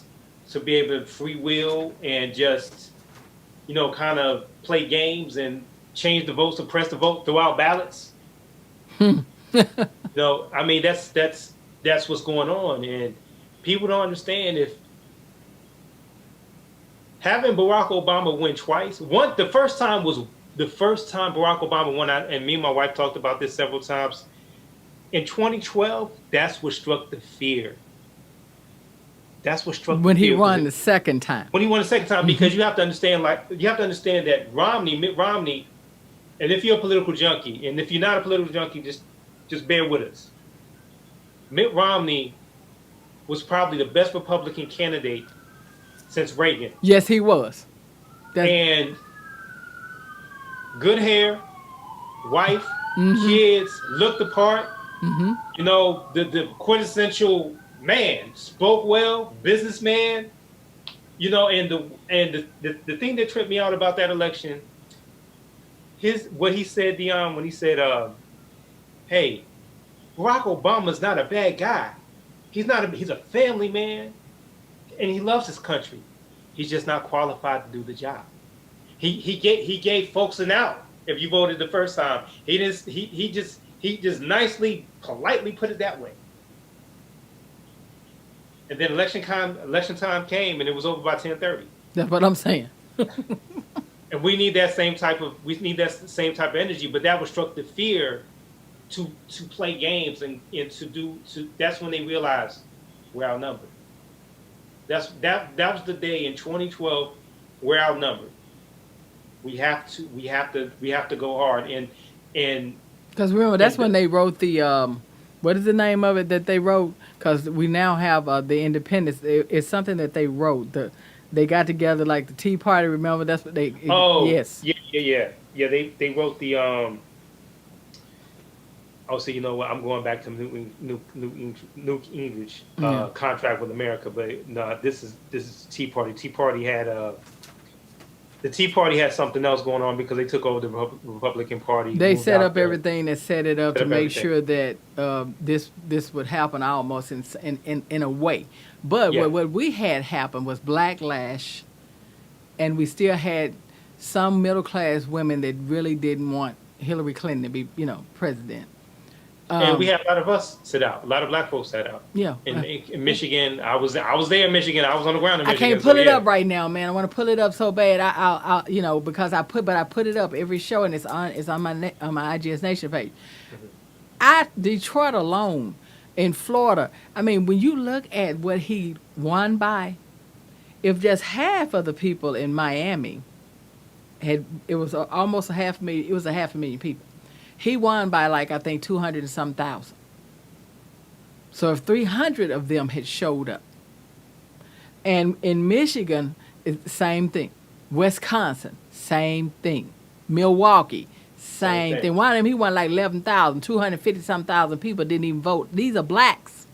to be able to free will and just, kind of play games and change the vote, suppress the vote, throw out ballots. I mean, that's what's going on, and people don't understand if having Barack Obama win twice. The first time Barack Obama won, and me and my wife talked about this several times. In 2012, that's what struck the fear. That's what struck
when
the fear.
He won the second time.
When he won the second time, because you have to understand that Mitt Romney, and if you're a political junkie, and if you're not a political junkie, just bear with us. Mitt Romney was probably the best Republican candidate since Reagan.
Yes, he was.
And good hair, wife, kids, looked the part. The quintessential man, spoke well, businessman. And the thing that tripped me out about that election, what he said, Dion, when he said, "Hey, Barack Obama's not a bad guy. He's a family man, and he loves his country. He's just not qualified to do the job." He gave folks an out if you voted the first time. He just nicely, politely put it that way. And then election time came, and it was over by 10:30.
That's what I'm saying.
And we need that same type of energy. But that was struck the fear to play games and that's when they realized we're outnumbered. That was the day in 2012 we're outnumbered. We have to go hard and
because remember that's when they wrote the what is the name of it that they wrote? Because we now have the independence. It's something that they wrote. They got together like the Tea Party. Remember that's what they. Yes.
Yeah. They wrote the. So you know what? I'm going back to Newt Gingrich contract with America, but no, this is Tea Party. Tea Party had the Tea Party had something else going on because they took over the Republican Party.
They set up everything that set it up to make sure that this would happen almost in a way. But what we had happen was backlash, and we still had some middle class women that really didn't want Hillary Clinton to be president.
And we had a lot of us sit out. A lot of black folks sat out.
Yeah.
In Michigan, I was there in Michigan. I was on the ground in Michigan.
I can't pull it up right now, man. I want to pull it up so bad. I'll because I put it up every show, and it's on my IGS Nation page. Detroit alone, in Florida. I mean, when you look at what he won by, if just half of the people in Miami it was almost a 500,000. It was 500,000 people. He won by I think 200 and some thousand. So if 300 of them had showed up. And in Michigan, it's the same thing. Wisconsin, same thing. Milwaukee, Same thing. One of them, he won like 11,000, 250-some thousand people didn't even vote. These are blacks.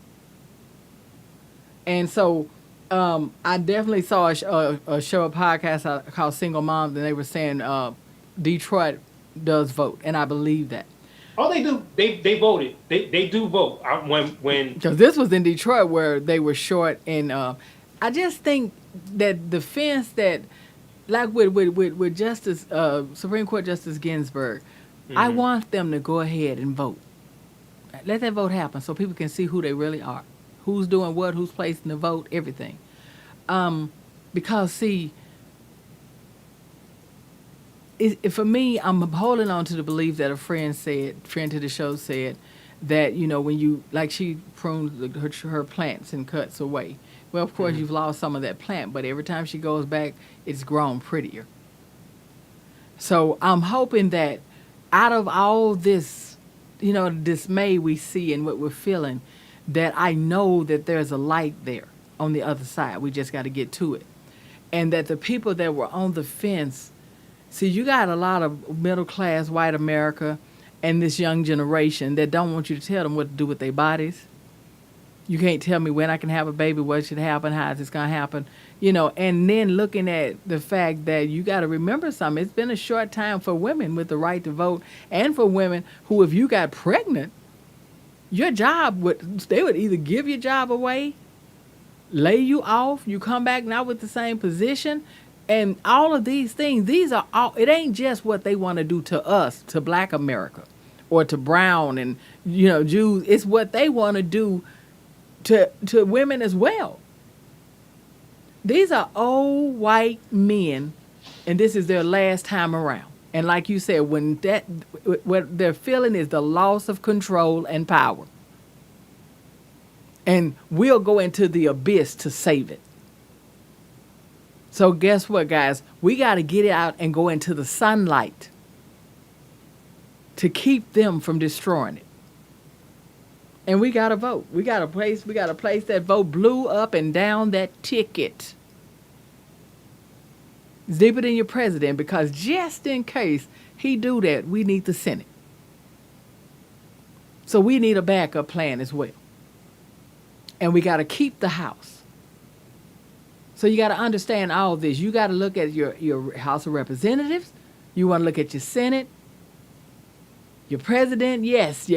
And so I definitely saw a show, a podcast called Single Moms, and they were saying Detroit does vote, and I believe that.
Oh, they do. They voted. They do vote. When
Because this was in Detroit where they were short, and I just think that the fence that, like with Justice Supreme Court Justice Ginsburg, I want them to go ahead and vote. Let that vote happen so people can see who they really are, who's doing what, who's placing the vote, everything. Because see, for me, I'm holding on to the belief that a friend to the show said, that, you know, when you, like she prunes her plants and cuts away. Well, of course, you've lost some of that plant, but every time she goes back, it's grown prettier. So I'm hoping that out of all this, you know, dismay we see and what we're feeling, that I know that there's a light there on the other side. We just got to get to it. And that the people that were on the fence, see, you got a lot of middle-class white America and this young generation that don't want you to tell them what to do with their bodies. You can't tell me when I can have a baby, what should happen, how is this going to happen, you know, and then looking at the fact that you got to remember something. It's been a short time for women with the right to vote, and for women who, if you got pregnant, your job they would either give your job away, lay you off, you come back not with the same position, and all of these things, these are all, it ain't just what they want to do to us, to Black America, or to brown and, you know, Jews. It's what they want to do to women as well. These are old white men, and this is their last time around. And like you said, what they're feeling is the loss of control and power. And we'll go into the abyss to save it. So guess what, guys? We got to get out and go into the sunlight to keep them from destroying it. And we got to vote. We got to place that vote blue up and down that ticket. Zip it in your president, because just in case he do that, we need the Senate. So we need a backup plan as well. And we got to keep the House. So you got to understand all this. You got to look at your House of Representatives. You want to look at your Senate. Your president, yes.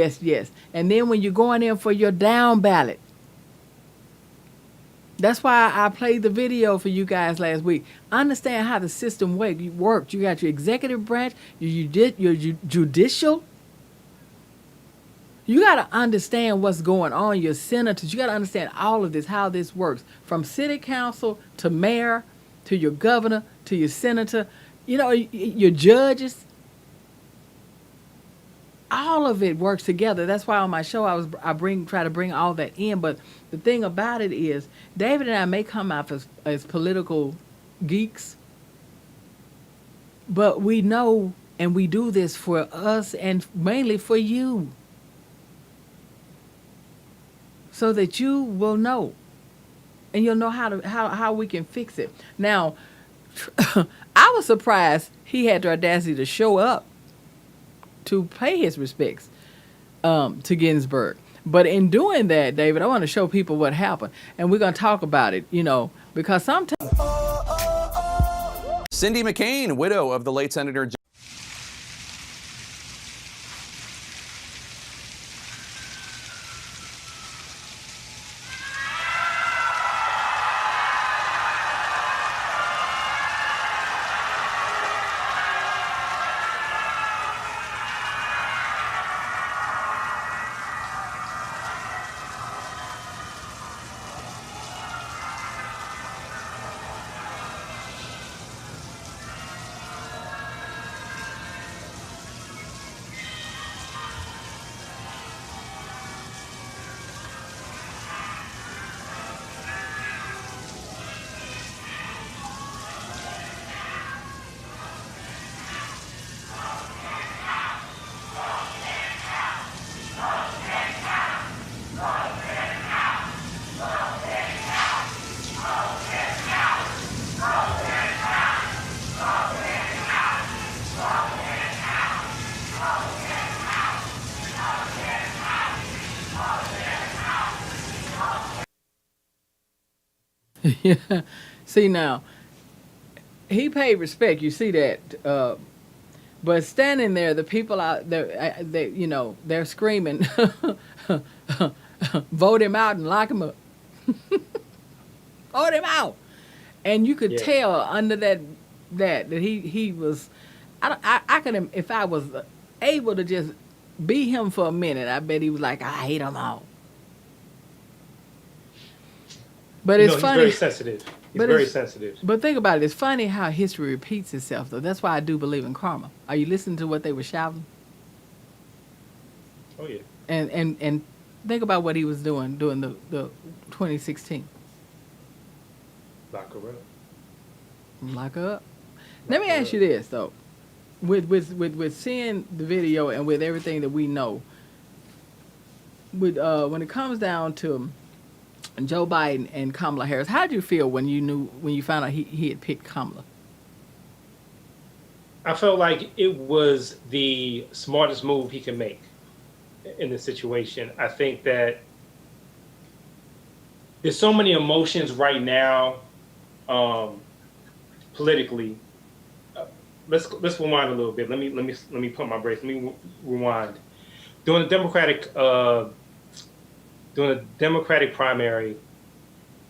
And then when you're going in for your down ballot, that's why I played the video for you guys last week. Understand how the system works. You got your executive branch, your judicial. You got to understand what's going on. Your senators, you got to understand all of this, how this works. From city council to mayor to your governor to your senator, you know, your judges. All of it works together. That's why on my show I try to bring all that in. But the thing about it is, David and I may come out as political geeks, but we know and we do this for us and mainly for you, so that you will know, and you'll know how we can fix it. Now, I was surprised he had the audacity to show up to pay his respects to Ginsburg. But in doing that, David, I want to show people what happened. And we're going to talk about it, you know, because sometimes...
Cindy McCain, widow of the late Senator...
Yeah. See now, he paid respect. You see that, but standing there, the people out there, they're screaming, "Vote him out and lock him up! Vote him out!" And you could
Yeah.
tell under that he was. I could, if I was able to just be him for a minute, I bet he was like, "I hate them all." But it's funny.
He's very sensitive. He's very sensitive.
But think about it. It's funny how history repeats itself, though. That's why I do believe in karma. Are you listening to what they were shouting?
Oh yeah.
And think about what he was doing during the 2016.
Lock her up.
Lock her up. Let me ask you this though, with seeing the video and with everything that we know, with when it comes down to Joe Biden and Kamala Harris, how did you feel when you found out he had picked Kamala?
I felt like it was the smartest move he could make in the situation. I think that there's so many emotions right now, politically. Let's rewind a little bit. Let me put my brakes. Let me rewind. During the Democratic primary,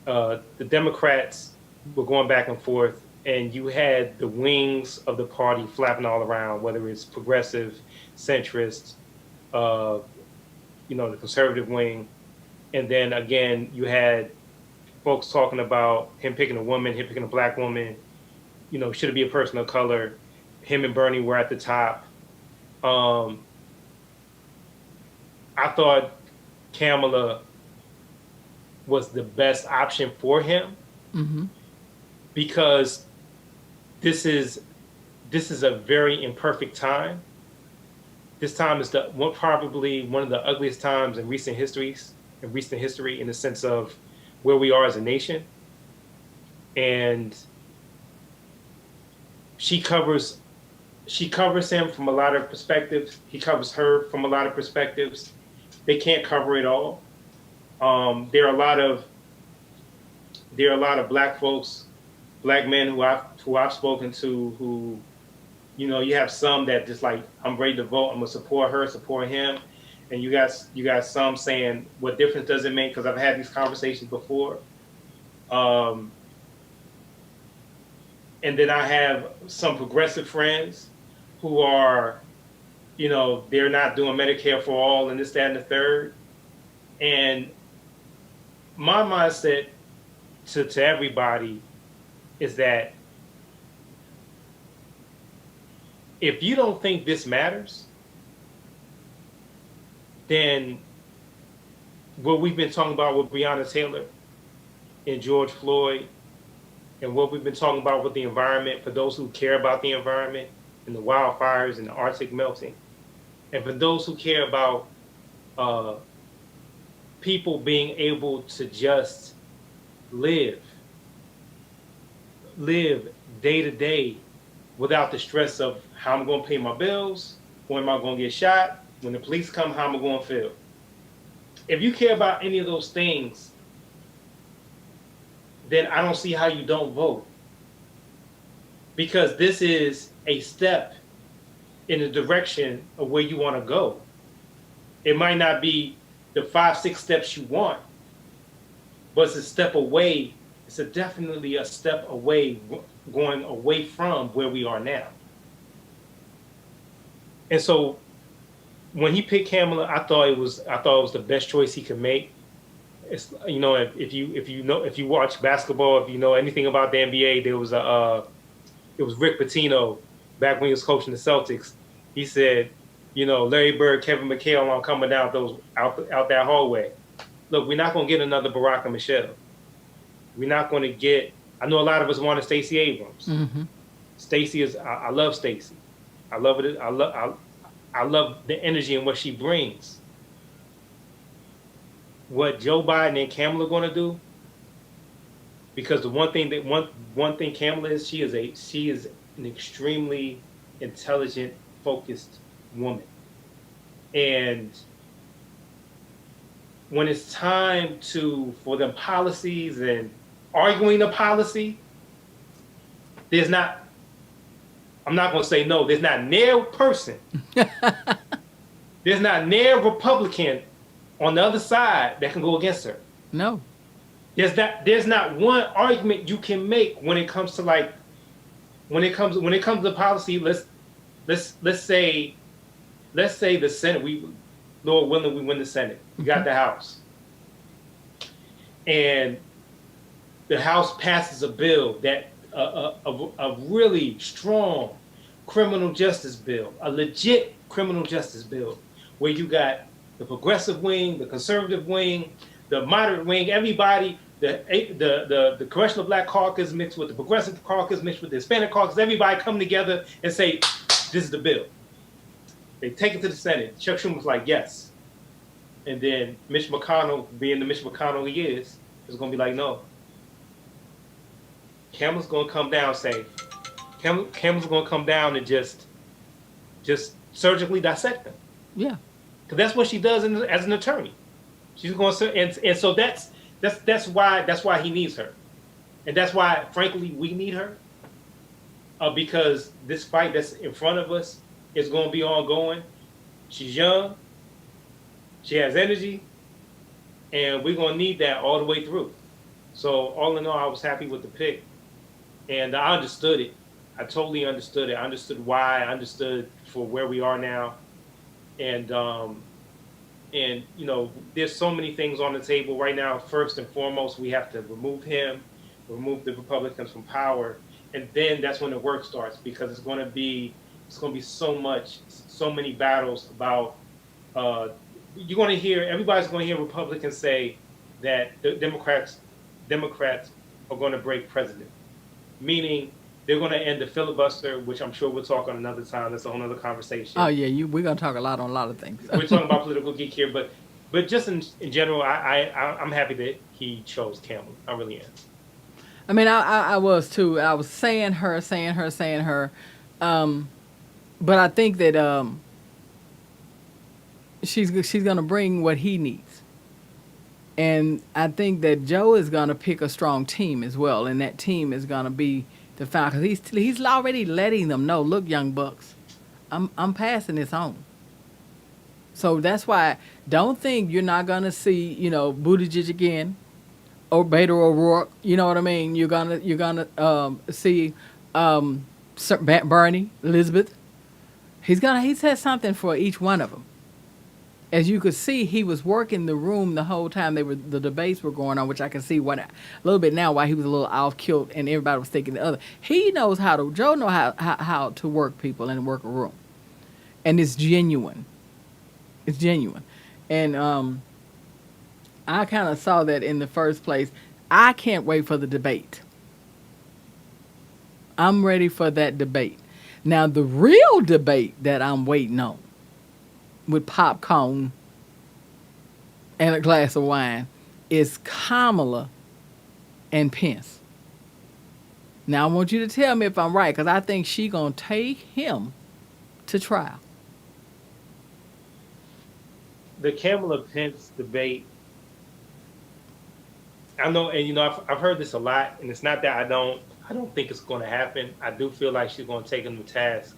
the Democrats were going back and forth, and you had the wings of the party flapping all around, whether it's progressive, centrist, the conservative wing, and then again you had folks talking about him picking a woman, him picking a black woman. Should it be a person of color? Him and Bernie were at the top. I thought Kamala was the best option for him, because this is a very imperfect time. This time is probably one of the ugliest times in recent history, in the sense of where we are as a nation. And she covers him from a lot of perspectives. He covers her from a lot of perspectives. They can't cover it all. There are a lot of black folks, black men who I've spoken to who, you have some that just like, I'm ready to vote. I'm gonna support her, support him, and you got some saying, what difference does it make? Because I've had these conversations before. And then I have some progressive friends who are, they're not doing Medicare for all and this, that, and the third. And my mindset to everybody is that if you don't think this matters, then what we've been talking about with Breonna Taylor and George Floyd, and what we've been talking about with the environment, for those who care about the environment and the wildfires and the Arctic melting, and for those who care about people being able to just live day to day without the stress of how I'm going to pay my bills, when am I going to get shot, when the police come, how am I going to feel. If you care about any of those things, then I don't see how you don't vote. Because this is a step in the direction of where you want to go. It might not be the 5-6 steps you want, but it's a step away. It's definitely a step away, going away from where we are now. And so when he picked Kamala, I thought it was the best choice he could make. It's, if you watch basketball, if you know anything about the NBA, it was Rick Pitino back when he was coaching the Celtics. He said, Larry Bird, Kevin McHale are coming out that hallway. Look, we're not going to get another Barack and Michelle. We're not going to get. I know a lot of us wanted Stacey Abrams.
Mm-hmm.
Stacey is. I love Stacey. I love it. I love the energy and what she brings. What Joe Biden and Kamala are going to do, because the one thing Kamala is, she is an extremely intelligent, focused woman. And when it's time for them policies and arguing the policy, there's not, I'm not going to say no, there's not near person, there's not near Republican on the other side that can go against her.
No.
There's not one argument you can make when it comes to like, when it comes to policy. Let's say the Senate, Lord willing, we win the Senate. We got the House. And the House passes a bill that a really strong criminal justice bill, a legit criminal justice bill, where you got the progressive wing, the conservative wing, the moderate wing, everybody, the Congressional Black Caucus mixed with the Progressive Caucus mixed with the Hispanic Caucus, everybody come together and say, this is the bill. They take it to the Senate. Chuck Schumer's like, yes. And then Mitch McConnell, being the Mitch McConnell he is going to be like, no. Kamala's going to come down and Kamala's going to come down and just surgically dissect them.
Yeah.
Because that's what she does as an attorney. She's going to, and so that's why he needs her. And that's why, frankly, we need her. Because this fight that's in front of us is going to be ongoing. She's young. She has energy. And we're going to need that all the way through. So all in all, I was happy with the pick. And I understood it. I totally understood it. I understood why. I understood for where we are now. And you know, there's so many things on the table right now. First and foremost, we have to remove him, remove the Republicans from power. And then that's when the work starts, because it's going to be so many battles about, you're going to hear, everybody's going to hear Republicans say that the Democrats are going to break precedent, meaning they're going to end the filibuster, which I'm sure we'll talk on another time. That's a whole other conversation.
Oh yeah, we're going to talk a lot on a lot of things.
We're talking about political geek here, but just in general, I'm happy that he chose Campbell. I really am.
I mean, I was too. I was saying her. But I think that she's going to bring what he needs. And I think that Joe is going to pick a strong team as well. And that team is going to be the foul. Because he's already letting them know, look, young bucks, I'm passing this on. So that's why don't think you're not going to see, Buttigieg again. Or Beto O'Rourke, you know what I mean? You're gonna see Bernie, Elizabeth. He said something for each one of them. As you could see, he was working the room the whole time the debates were going on, which I can see a little bit now why he was a little off kilt and everybody was thinking the other. Joe knows how to work people and work a room, and it's genuine. It's genuine, and I kind of saw that in the first place. I can't wait for the debate. I'm ready for that debate. Now, the real debate that I'm waiting on with popcorn and a glass of wine is Kamala and Pence. Now, I want you to tell me if I'm right, because I think she's going to take him to trial.
The Kamala Pence debate, I know, and I've heard this a lot, and it's not that I don't think it's going to happen. I do feel like she's going to take him to task,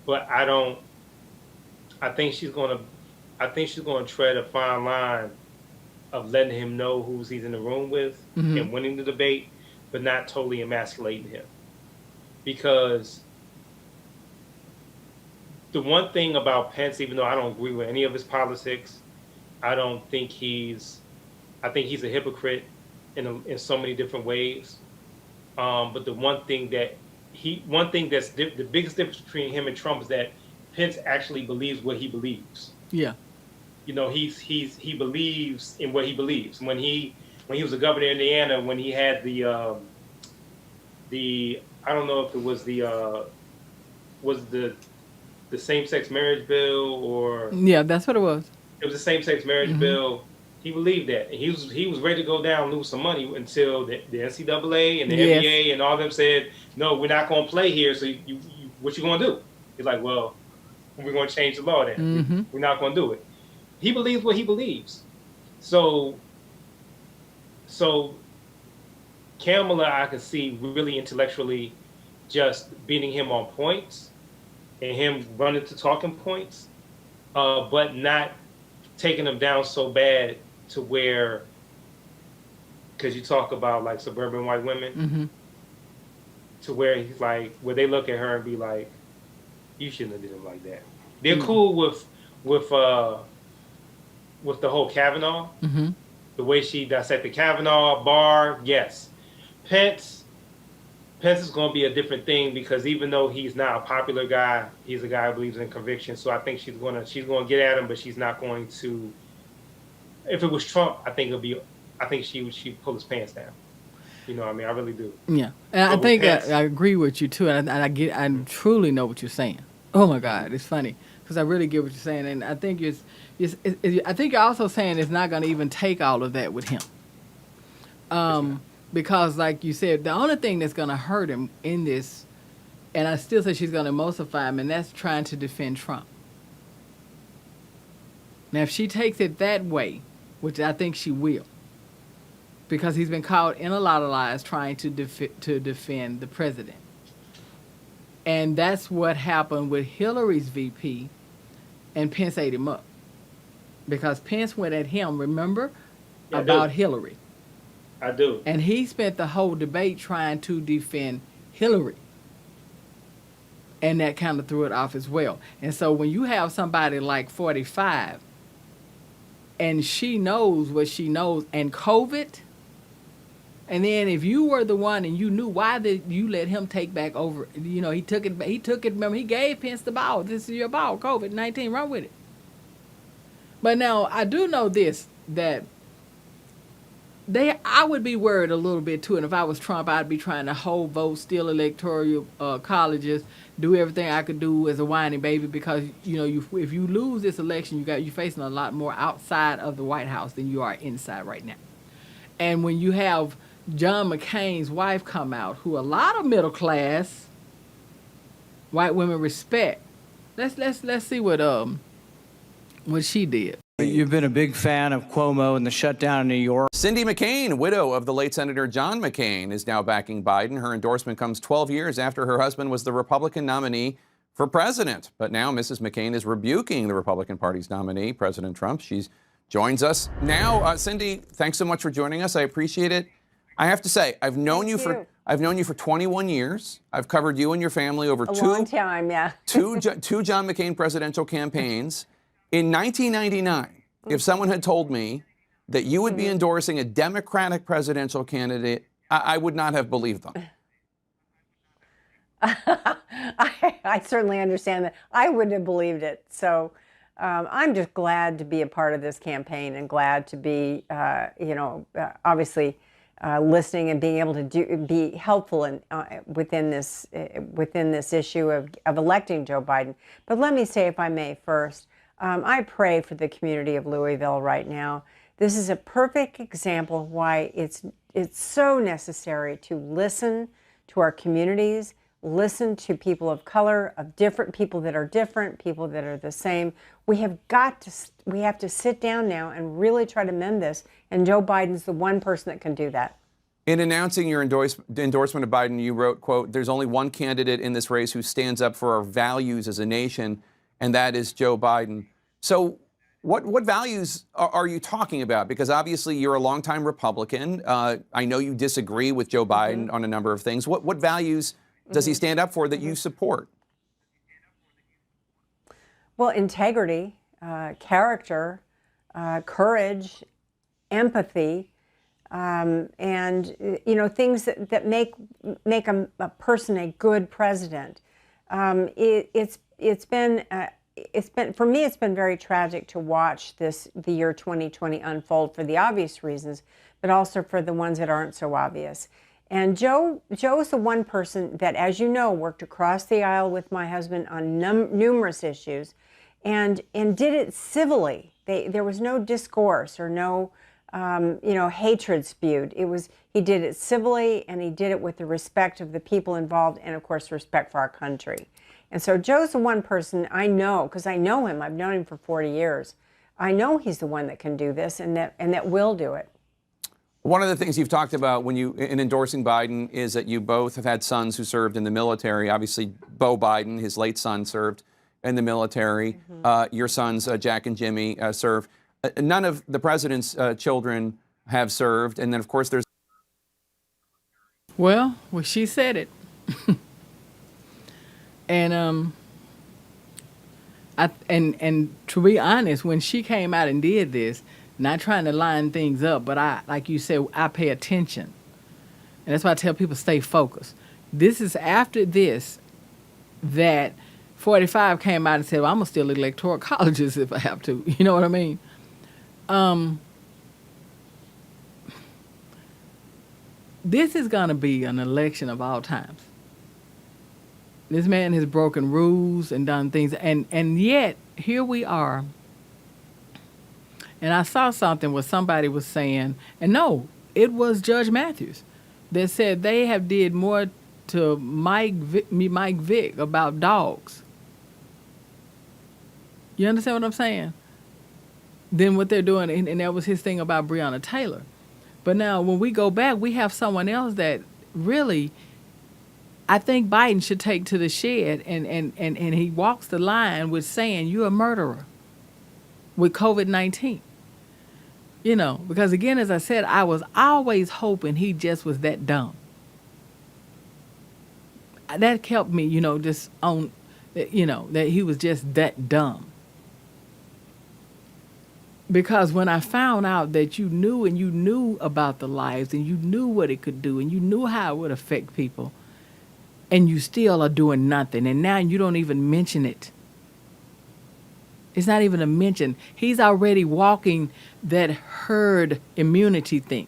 but I think she's going to tread a fine line of letting him know who he's in the room with and winning the debate, but not totally emasculating him. Because the one thing about Pence, even though I don't agree with any of his politics, I think he's a hypocrite in so many different ways. But the one thing that's the biggest difference between him and Trump is that Pence actually believes what he believes.
Yeah.
He believes in what he believes. When he was a governor in Indiana, when he had the I don't know if it was the same-sex marriage bill or
yeah, that's what it was.
It was the same-sex marriage bill. He believed that, and he was ready to go down and lose some money until the NCAA and the NBA and all of them said, no, we're not going to play here. So what you going to do? He's like, well, we're going to change the law then. We're not going to do it. He believes what he believes. So Kamala, I could see really intellectually just beating him on points and him running to talking points, but not taking him down so bad to where, because you talk about like suburban white women, to where he's like, where they look at her and be like, you shouldn't have did him like that. They're cool with the whole Kavanaugh, the way she dissected Kavanaugh, Barr, yes. Pence is going to be a different thing because even though he's not a popular guy, he's a guy who believes in conviction. So I think she's going to get at him, but she's not going to. If it was Trump, I think she'd pull his pants down. You know what I mean? I really do.
Yeah, and I think I agree with you too, and I truly know what you're saying. Oh my God, it's funny because I really get what you're saying, and I think I think you're also saying it's not going to even take all of that with him. Because like you said, the only thing that's going to hurt him in this, and I still say she's going to emulsify him, and that's trying to defend Trump. Now, if she takes it that way, which I think she will, because he's been caught in a lot of lies trying to defend the president. And that's what happened with Hillary's VP, and Pence ate him up. Because Pence went at him, remember, about Hillary.
I do.
And he spent the whole debate trying to defend Hillary. And that kind of threw it off as well. And so when you have somebody like 45, and she knows what she knows, and COVID, and then if you were the one and you knew, why did you let him take back over? You know, he took it, remember, he gave Pence the ball. This is your ball, COVID-19, run with it. But now, I do know this, that I would be worried a little bit too, and if I was Trump, I'd be trying to hold votes, steal electoral colleges, do everything I could do as a whining baby, because you know, if you lose this election, you're facing a lot more outside of the White House than you are inside right now. And when you have John McCain's wife come out, who a lot of middle class white women respect, let's see what she did.
You've been a big fan of Cuomo and the shutdown in New York.
Cindy McCain, widow of the late Senator John McCain, is now backing Biden. Her endorsement comes 12 years after her husband was the Republican nominee for president. But now Mrs. McCain is rebuking the Republican Party's nominee, President Trump. She joins us now. Cindy, thanks so much for joining us. I appreciate it. I have to say, I've known you for 21 years. I've covered you and your family over two
long time, yeah.
two John McCain presidential campaigns. In 1999, if someone had told me that you would be endorsing a Democratic presidential candidate, I would not have believed them.
I certainly understand that. I wouldn't have believed it. So I'm just glad to be a part of this campaign and glad to be, obviously listening and being able to be helpful in, within this issue of electing Joe Biden. But let me say, if I may, first, I pray for the community of Louisville right now. This is a perfect example of why it's so necessary to listen to our communities, listen to people of color, of different people that are different, people that are the same. We have to sit down now and really try to mend this. And Joe Biden's the one person that can do that.
In announcing your endorsement of Biden, you wrote, quote, "There's only one candidate in this race who stands up for our values as a nation, and that is Joe Biden." So what values are you talking about? Because obviously you're a longtime Republican. I know you disagree with Joe Biden on a number of things. What values does he stand up for that you support?
Well, integrity, character, courage, empathy, and things that make a person a good president. It's been very tragic to watch the year 2020 unfold for the obvious reasons, but also for the ones that aren't so obvious. And Joe is the one person that, as you know, worked across the aisle with my husband on numerous issues, and did it civilly. There was no discourse or no hatred spewed. He did it civilly, and he did it with the respect of the people involved, and of course respect for our country. And so Joe's the one person I know, because I know him. I've known him for 40 years. I know he's the one that can do this and that will do it.
One of the things you've talked about when in endorsing Biden is that you both have had sons who served in the military. Obviously, Beau Biden, his late son, served in the military. Your sons, Jack and Jimmy, served. None of the president's children have served. And then, of course, there's...
Well, she said it. And and to be honest, when she came out and did this, not trying to line things up, but like you said, I pay attention. And that's why I tell people stay focused. This is after this that 45 came out and said, well, I'm going to steal electoral colleges if I have to. You know what I mean? This is going to be an election of all times. This man has broken rules and done things. And yet, here we are. And I saw something where somebody was saying, and no, it was Judge Matthews, that said they have did more to Mike Vick about dogs. You understand what I'm saying? Than what they're doing, and that was his thing about Breonna Taylor. But now when we go back, we have someone else that really, I think Biden should take to the shed, and he walks the line with saying, you're a murderer with COVID-19. You know, because again, as I said, I was always hoping he just was that dumb. That kept me, you know, just on, you know, that he was just that dumb. Because when I found out that you knew about the lives and you knew what it could do and you knew how it would affect people, and you still are doing nothing, and now you don't even mention it. It's not even a mention. He's already walking that herd immunity thing.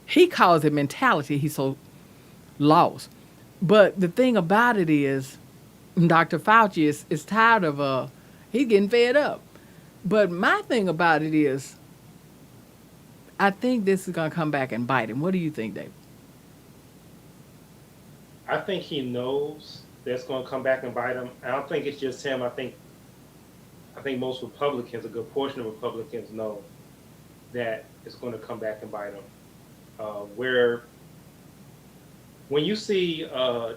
He calls it mentality. He's so lost. But the thing about it is, Dr. Fauci is tired of, he's getting fed up. But my thing about it is, I think this is going to come back and bite him. What do you think, Dave?
I think he knows that's going to come back and bite him. I don't think it's just him. I think most Republicans, a good portion of Republicans, know that it's going to come back and bite them. Where when you see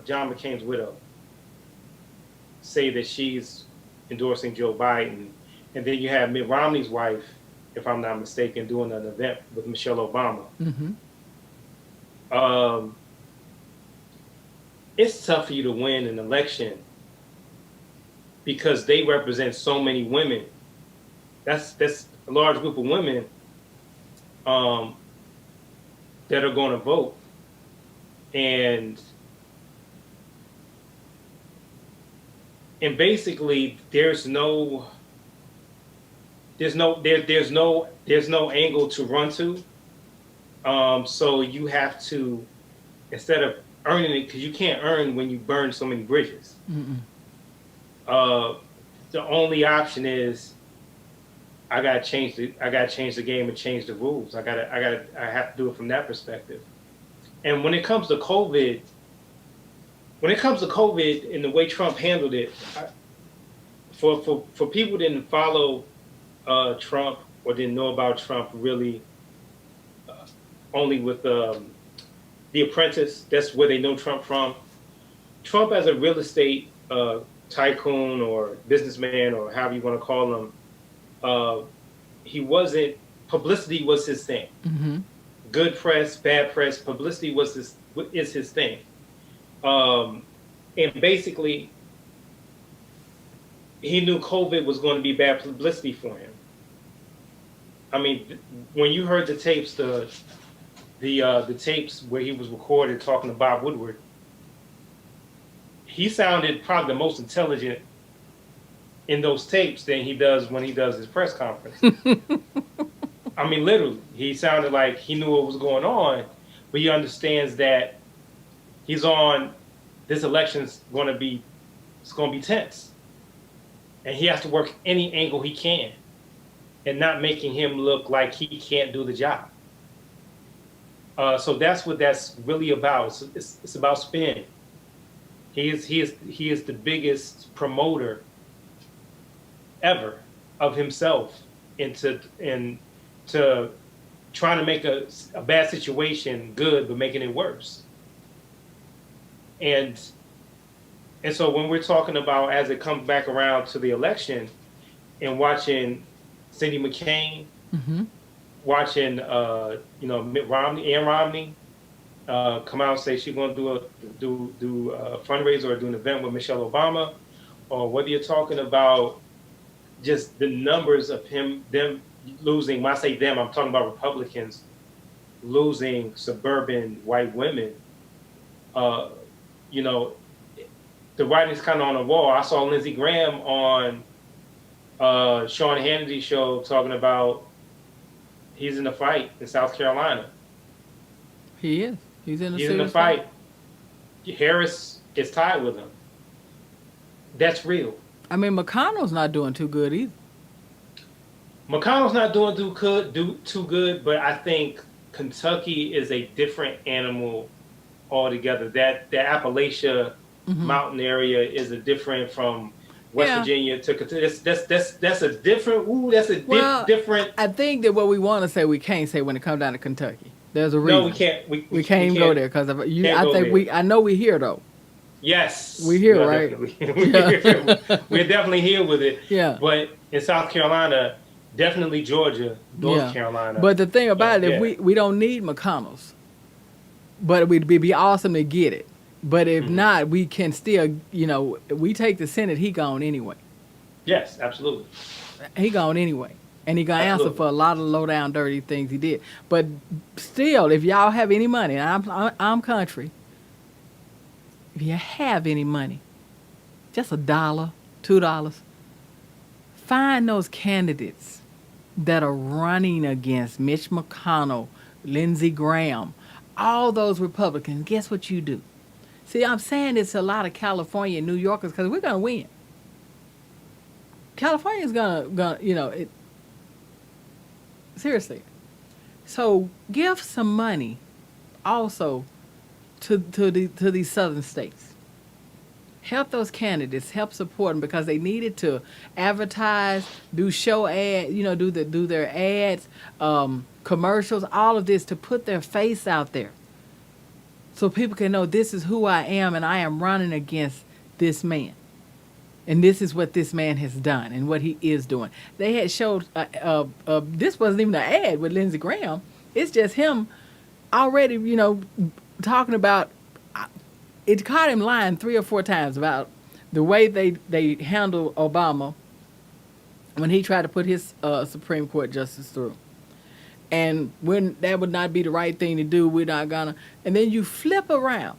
John McCain's widow say that she's endorsing Joe Biden, and then you have Mitt Romney's wife, if I'm not mistaken, doing an event with Michelle Obama. Mm-hmm. It's tough for you to win an election because they represent so many women. That's a large group of women that are going to vote, and basically there's no angle to run to. So you have to, instead of earning it, because you can't earn when you burn so many bridges. Mm-mm. The only option is I gotta change the game and change the rules. I have to do it from that perspective. And when it comes to COVID and the way Trump handled it, for people who didn't follow Trump or didn't know about Trump really, only with The Apprentice, that's where they know Trump from. Trump as a real estate tycoon or businessman or however you want to call him, publicity was his thing. Mm-hmm. Good press, bad press, publicity is his thing. And basically, he knew COVID was going to be bad publicity for him. I mean, when you heard the tapes, the tapes where he was recorded talking to Bob Woodward, he sounded probably the most intelligent in those tapes than he does when he does his press conference. I mean, literally, he sounded like he knew what was going on, but he understands that he's on, this election's going to be tense. And he has to work any angle he can and not making him look like he can't do the job. So that's what that's really about. It's about spin. He is the biggest promoter ever of himself into trying to make a bad situation good, but making it worse. And so when we're talking about, as it comes back around to the election, and watching Cindy McCain, watching Mitt Romney, Ann Romney, come out and say she's going to do a fundraiser or do an event with Michelle Obama, or whether you're talking about just the numbers of them losing. When I say them, I'm talking about Republicans losing suburban white women. The writing's kind of on the wall. I saw Lindsey Graham on Sean Hannity's show talking about he's in a fight in South Carolina.
He is. He's in
a fight. Harris is tied with him. That's real.
I mean, McConnell's not doing too good either.
McConnell's not doing too good, but I think Kentucky is a different animal altogether. That the Appalachia mountain area is a different from West Virginia to Kentucky. That's a different. Different.
I think that what we want to say we can't say when it comes down to Kentucky. There's a reason.
No, we can't. We
can't even go there because I know we here though.
Yes,
we here, right?
We're definitely here with it.
Yeah.
But in South Carolina, definitely Georgia, North Carolina.
But the thing about it, we don't need McConnell's. But it'd be awesome to get it. But if not, we can still, we take the Senate, he gone anyway.
Yes, absolutely.
He gone anyway. And he going to answer for a lot of low down, dirty things he did. But still, if y'all have any money, and I'm country, if you have any money, just $1, $2, find those candidates that are running against Mitch McConnell, Lindsey Graham, all those Republicans. Guess what you do? See, I'm saying this to a lot of California and New Yorkers because we're going to win. California's gonna seriously. So give some money also to these southern states. Help those candidates, help support them because they needed to advertise, do show ad, do their ads, commercials, all of this to put their face out there. So people can know this is who I am and I am running against this man. And this is what this man has done and what he is doing. They had showed, this wasn't even an ad with Lindsey Graham. It's just him already, talking about, it caught him lying 3 or 4 times about the way they handled Obama when he tried to put his Supreme Court justice through. And when that would not be the right thing to do, we're not gonna. And then you flip around.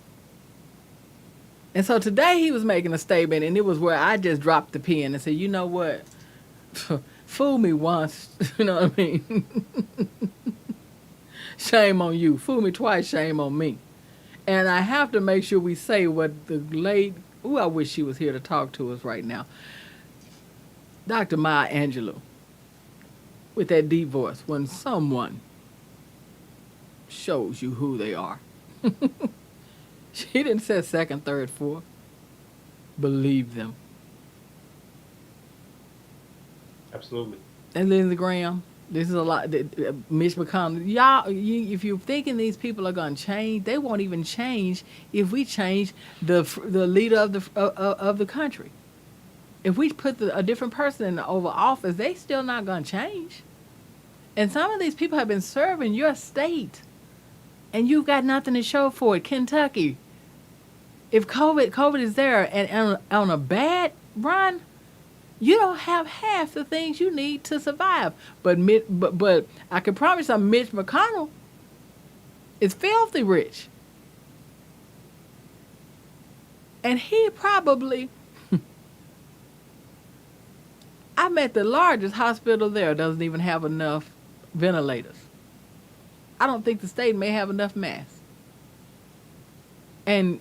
And so today he was making a statement, and it was where I just dropped the pen and said, you know what? Fool me once, you know what I mean? Shame on you. Fool me twice, shame on me. And I have to make sure we say what the late, I wish she was here to talk to us right now. Dr. Maya Angelou, with that deep voice, when someone shows you who they are. She didn't say second, third, fourth. Believe them.
Absolutely.
And Lindsey Graham, this is a lot. Mitch McConnell, y'all, if you're thinking these people are going to change, they won't even change if we change the leader of the country. If we put a different person in the Oval Office, they still not going to change. And some of these people have been serving your state, and you've got nothing to show for it. Kentucky, if COVID is there and on a bad run, you don't have half the things you need to survive. But I can promise you, Mitch McConnell is filthy rich, and he probably. I'm at the largest hospital there, doesn't even have enough ventilators. I don't think the state may have enough masks. And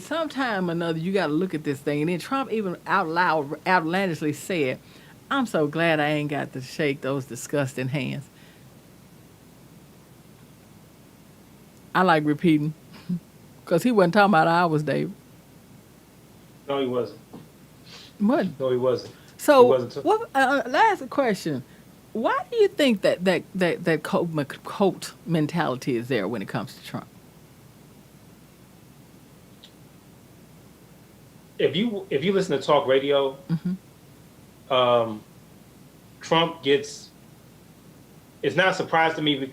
sometime or another, you got to look at this thing. And then Trump even outlandishly said, I'm so glad I ain't got to shake those disgusting hands. I like repeating, because he wasn't talking about ours, David.
No, he wasn't.
What?
No, he wasn't.
So, last question. Why do you think that cult mentality is there when it comes to Trump?
If you listen to talk radio, Trump gets. It's not a surprise to me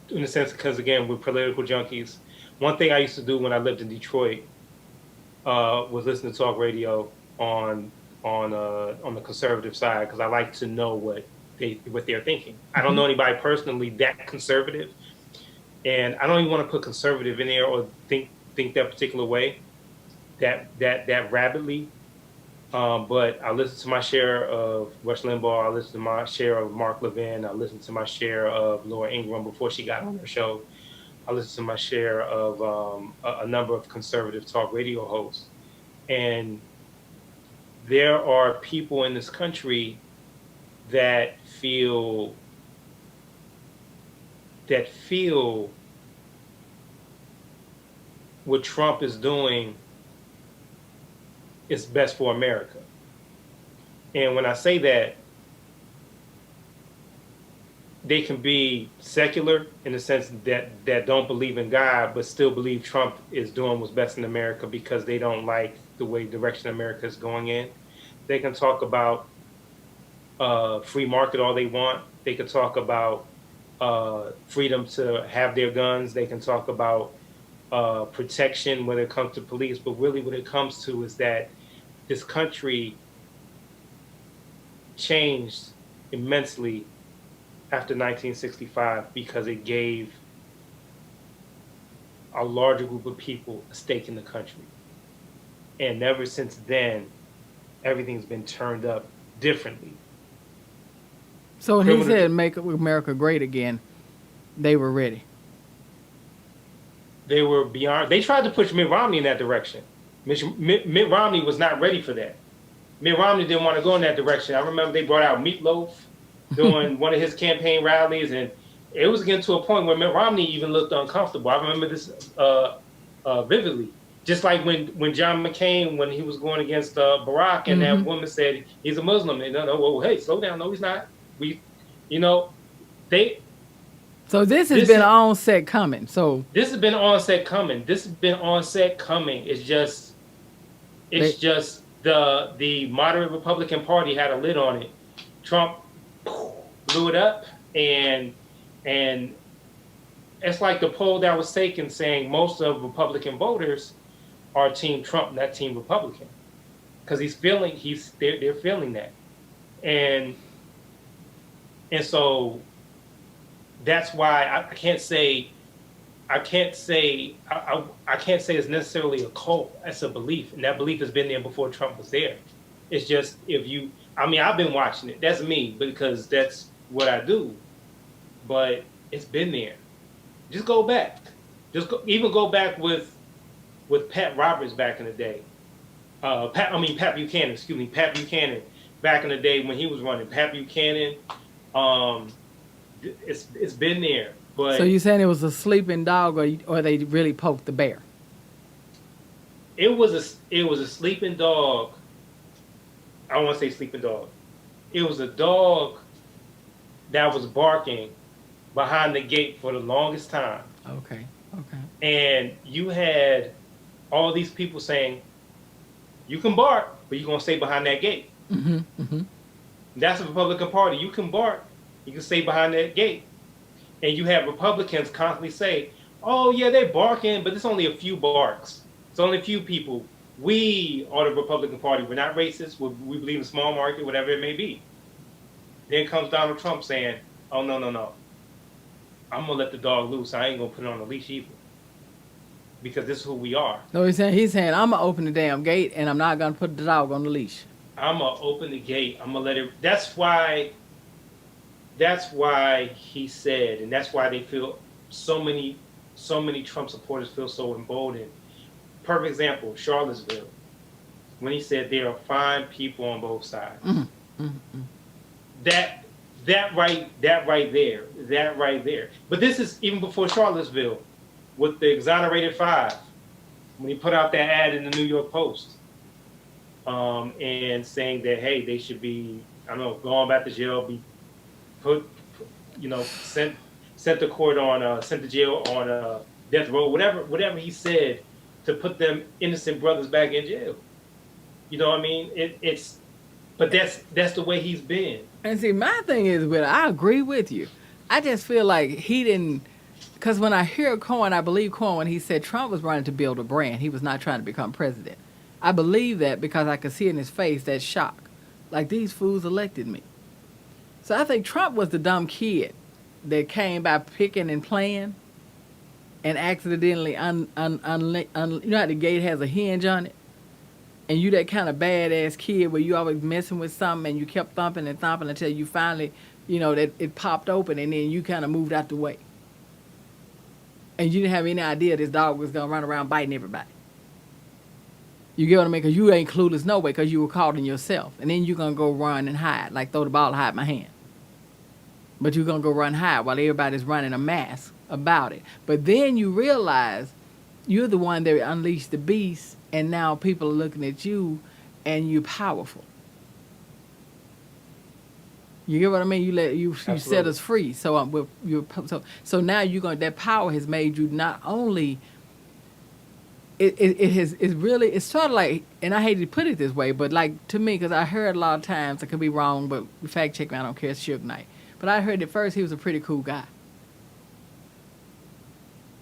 in a sense because again we're political junkies. One thing I used to do when I lived in Detroit was listen to talk radio on the conservative side because I like to know what they're thinking. I don't know anybody personally that conservative, and I don't even want to put conservative in there or think that particular way, that rapidly. But I listen to my share of Rush Limbaugh. I listen to my share of Mark Levin. I listen to my share of Laura Ingraham before she got on her show. I listen to my share of a number of conservative talk radio hosts. And there are people in this country that feel what Trump is doing is best for America. And when I say that, they can be secular in the sense that don't believe in God, but still believe Trump is doing what's best in America because they don't like the way direction America is going in. They can talk about free market all they want. They can talk about freedom to have their guns. They can talk about protection when it comes to police. But really what it comes to is that this country changed immensely after 1965 because it gave a larger group of people a stake in the country. And ever since then, everything's been turned up differently.
So when he said make America great again, they were ready.
They were beyond. They tried to push Mitt Romney in that direction. Mitt Romney was not ready for that. Mitt Romney didn't want to go in that direction. I remember they brought out Meatloaf during one of his campaign rallies, and it was getting to a point where Mitt Romney even looked uncomfortable. I remember this vividly. Just like when John McCain, when he was going against Barack, and that woman said he's a Muslim, and well, hey, slow down. No, he's not.
So this has been on set coming. So
this has been on set coming. It's just the moderate Republican Party had a lid on it. Trump blew it up, and it's like the poll that was taken saying most of Republican voters are Team Trump, not Team Republican, because they're feeling that, and so that's why I can't say it's necessarily a cult. It's a belief, and that belief has been there before Trump was there. It's just I've been watching it. That's me because that's what I do. But it's been there. Just go back. Even go back with Pat Roberts back in the day. Pat Buchanan. Excuse me, Pat Buchanan. Back in the day when he was running, Pat Buchanan. It's been there. But
so you saying it was a sleeping dog, or they really poked the bear?
It was a sleeping dog. I don't want to say sleeping dog. It was a dog that was barking behind the gate for the longest time.
Okay.
And you had all these people saying, you can bark, but you're going to stay behind that gate. That's the Republican Party. You can bark, you can stay behind that gate. And you have Republicans constantly say, oh, yeah, they're barking, but it's only a few barks. It's only a few people. We are the Republican Party. We're not racist. We believe in small market, whatever it may be. Then comes Donald Trump saying, oh, no. I'm going to let the dog loose. I ain't going to put it on the leash either. Because this is who we are.
No, he's saying, I'm going to open the damn gate, and I'm not going to put the dog on the leash.
I'm going to open the gate. I'm going to let it. That's why he said, and that's why they feel so many Trump supporters feel so emboldened. Perfect example, Charlottesville, when he said there are fine people on both sides. That right there. But this is even before Charlottesville, with the exonerated 5, when he put out that ad in the New York Post, and saying that hey, they should be, I don't know, going back to jail, sent the court on, sent the jail on death row, whatever he said to put them innocent brothers back in jail. You know what I mean? But that's the way he's been.
And see, my thing is, I agree with you. I just feel like he didn't, because when I hear Cohen, I believe Cohen when he said Trump was running to build a brand. He was not trying to become president. I believe that because I could see in his face that shock. Like, these fools elected me. So I think Trump was the dumb kid that came by picking and playing and accidentally, you know how the gate has a hinge on it? And you that kind of badass kid where you always messing with something and you kept thumping and thumping until you finally, that it popped open and then you kind of moved out the way. And you didn't have any idea this dog was going to run around biting everybody. You get what I mean? Because you ain't clueless no way because you were caught in yourself. And then you're going to go run and hide, like throw the ball and hide my hand. But you're going to go run and hide while everybody's running a mask about it. But then you realize you're the one that unleashed the beast, and now people are looking at you, and you're powerful. You get what I mean? You set us free. So now that power has made you not only. It's sort of like, and I hate to put it this way, but like to me, because I heard a lot of times, I could be wrong, but fact check me, I don't care, it's Suge Knight. But I heard at first he was a pretty cool guy.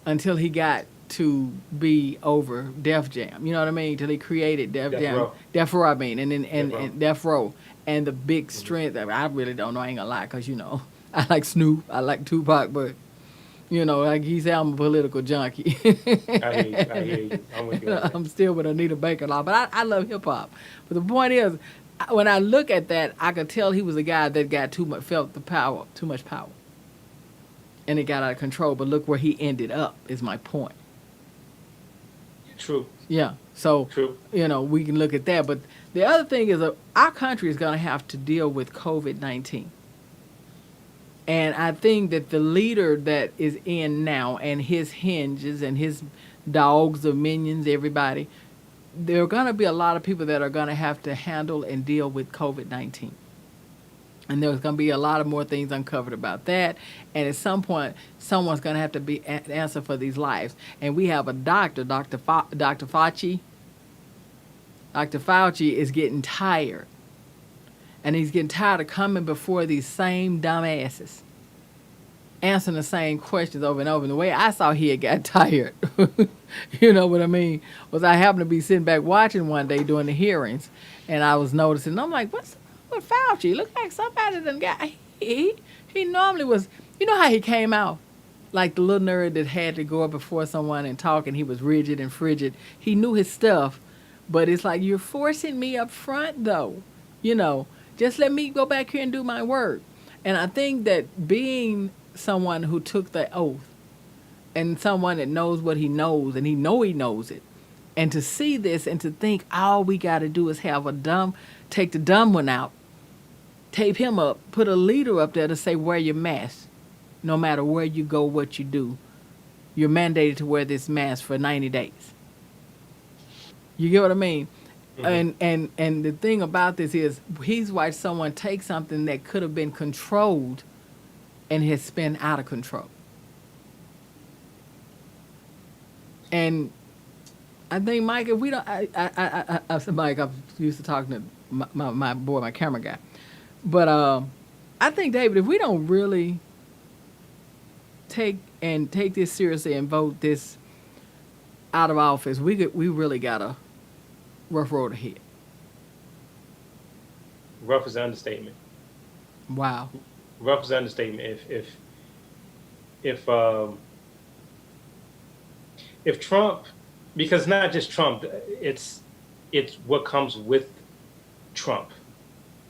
Until he got to be over Def Jam. You know what I mean? Till he created Def Jam. Death Row, I mean, and Death Row. And the big strength, I really don't know, I ain't gonna lie, because, I like Snoop, I like Tupac, but, like he said, I'm a political junkie.
I hear you. I'm with you.
I'm still with Anita Baker a lot, but I love hip-hop. But the point is, when I look at that, I could tell he was a guy that got too much power. And it got out of control, but look where he ended up, is my point.
True.
Yeah, so,
True.
We can look at that. But the other thing is our country is going to have to deal with COVID-19. And I think that the leader that is in now and his hinges and his dogs, the minions, everybody, there are going to be a lot of people that are going to have to handle and deal with COVID-19. And there's going to be a lot of more things uncovered about that. And at some point, someone's going to have to be answer for these lives. And we have a doctor, Dr. Fauci. Dr. Fauci is getting tired. And he's getting tired of coming before these same dumbasses, answering the same questions over and over. And the way I saw he had got tired, you know what I mean, was I happened to be sitting back watching one day during the hearings. And I was noticing, I'm like, what's with Fauci? Look like somebody done got, he normally was, how he came out? Like the little nerd that had to go up before someone and talk, and he was rigid and frigid. He knew his stuff, but it's like, you're forcing me up front though, just let me go back here and do my work. And I think that being someone who took the oath and someone that knows what he knows, and he knows it, and to see this and to think all we got to do is take the dumb one out, tape him up, put a leader up there to say, wear your mask. No matter where you go, what you do, you're mandated to wear this mask for 90 days. You get what I mean? Mm-hmm. And the thing about this is, he's watched someone take something that could have been controlled and has been out of control. And I think, Mike, if we don't, Mike, I'm used to talking to my camera guy. But I think, David, if we don't really take this seriously and vote this out of office, we really got a rough road ahead.
Rough is an understatement.
Wow.
Rough is an understatement. If Trump, because not just Trump, it's what comes with Trump.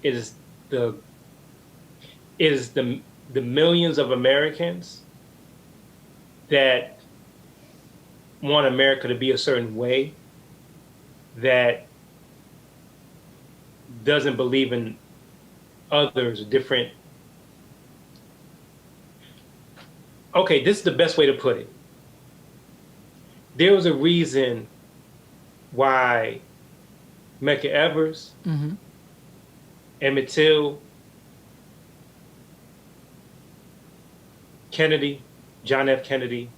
It is the millions of Americans that want America to be a certain way, that doesn't believe in others, different. Okay, this is the best way to put it. There was a reason why Medgar Evers, Emmett Till, Kennedy, John F. Kennedy,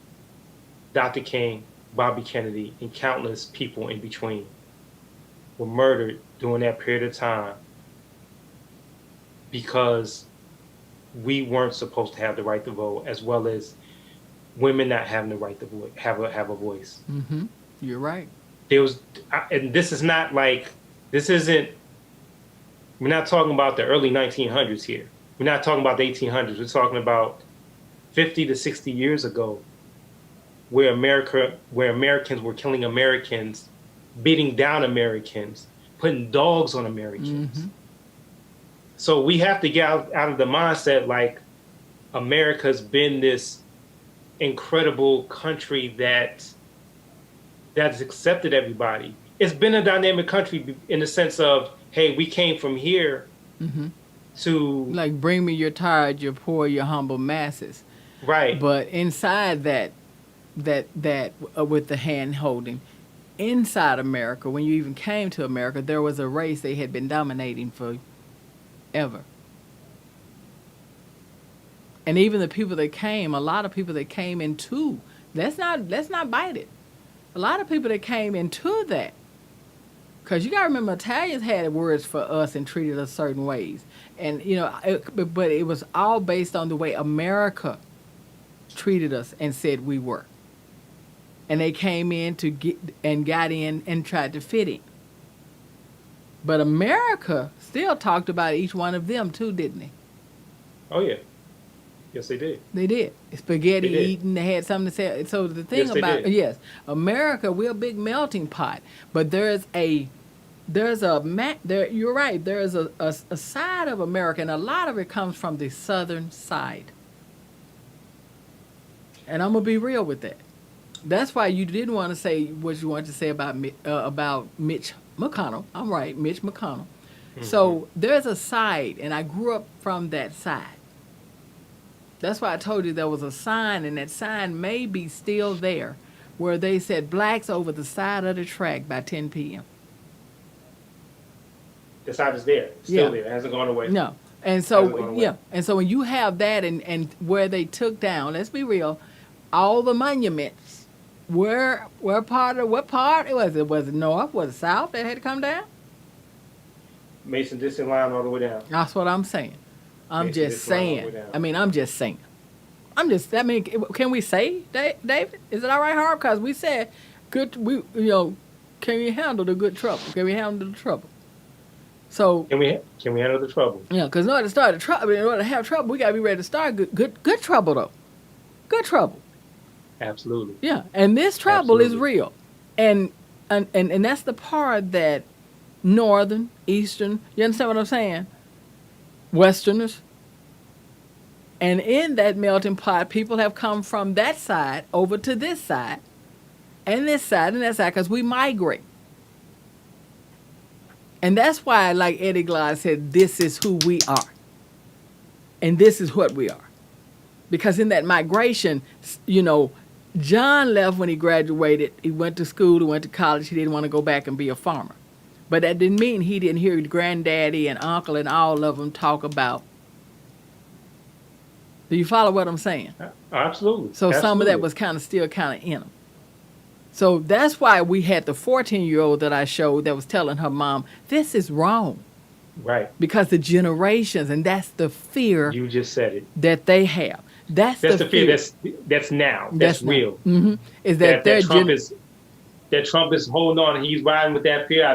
Dr. King, Bobby Kennedy, and countless people in between were murdered during that period of time because we weren't supposed to have the right to vote, as well as women not having the right to have a voice.
Mm-hmm. You're right.
There was, and this is not like, this isn't, we're not talking about the early 1900s here. We're not talking about the 1800s. We're talking about 50 to 60 years ago, where Americans were killing Americans, beating down Americans, putting dogs on Americans.
Mm-hmm.
So we have to get out of the mindset like America's been this incredible country that's accepted everybody. It's been a dynamic country in the sense of, hey, we came from here to,
like, bring me your tired, your poor, your humble masses.
Right.
But inside that with the hand holding, inside America, when you even came to America, there was a race they had been dominating for ever. And even the people that came, a lot of people that came into, let's not bite it. A lot of people that came into that, because you got to remember, Italians had words for us and treated us certain ways. And, you know, but it was all based on the way America treated us and said we were. And they came in to got in and tried to fit in. But America still talked about each one of them too, didn't they?
Oh yeah. Yes, they did.
They did. Spaghetti eating, they had something to say. So the thing about, America, we're a big melting pot. But you're right, there's a side of America, and a lot of it comes from the southern side. And I'm going to be real with that. That's why you didn't want to say what you wanted to say about Mitch McConnell. I'm right, Mitch McConnell. Mm-hmm. So there's a side, and I grew up from that side. That's why I told you there was a sign, and that sign may be still there, where they said blacks over the side of the track by 10 p.m.
The sign is there, still there. It hasn't gone away.
No. And so, and so when you have that and where they took down, let's be real, all the monuments were part of, what part? Was it north? Was it south that had to come down?
Mason Dixon line all the way down.
That's what I'm saying. I'm just saying. Can we say, David? Is it all right, Harv? Because we said, can we handle the good trouble? Can we handle the trouble? So
can we handle the trouble?
Yeah, because in order to start in order to have trouble, we gotta be ready to start good trouble though. Good trouble.
Absolutely.
Yeah, and this trouble is real, and that's the part that northern, eastern, you understand what I'm saying? Westerners. And in that melting pot, people have come from that side over to this side, and this side, and that side, because we migrate. And that's why, like Eddie Glaude said, this is who we are. And this is what we are. Because in that migration, John left when he graduated. He went to school, he went to college. He didn't want to go back and be a farmer. But that didn't mean he didn't hear granddaddy and uncle and all of them talk about. Do you follow what I'm saying?
Absolutely.
So some of that was still kind of in them. So that's why we had the 14-year-old that I showed that was telling her mom, this is wrong.
Right.
Because the generations, and that's the fear.
You just said it.
That they have. That's the fear.
That's now. That's real.
Mm-hmm. Is that
Trump is holding on and he's riding with that fear.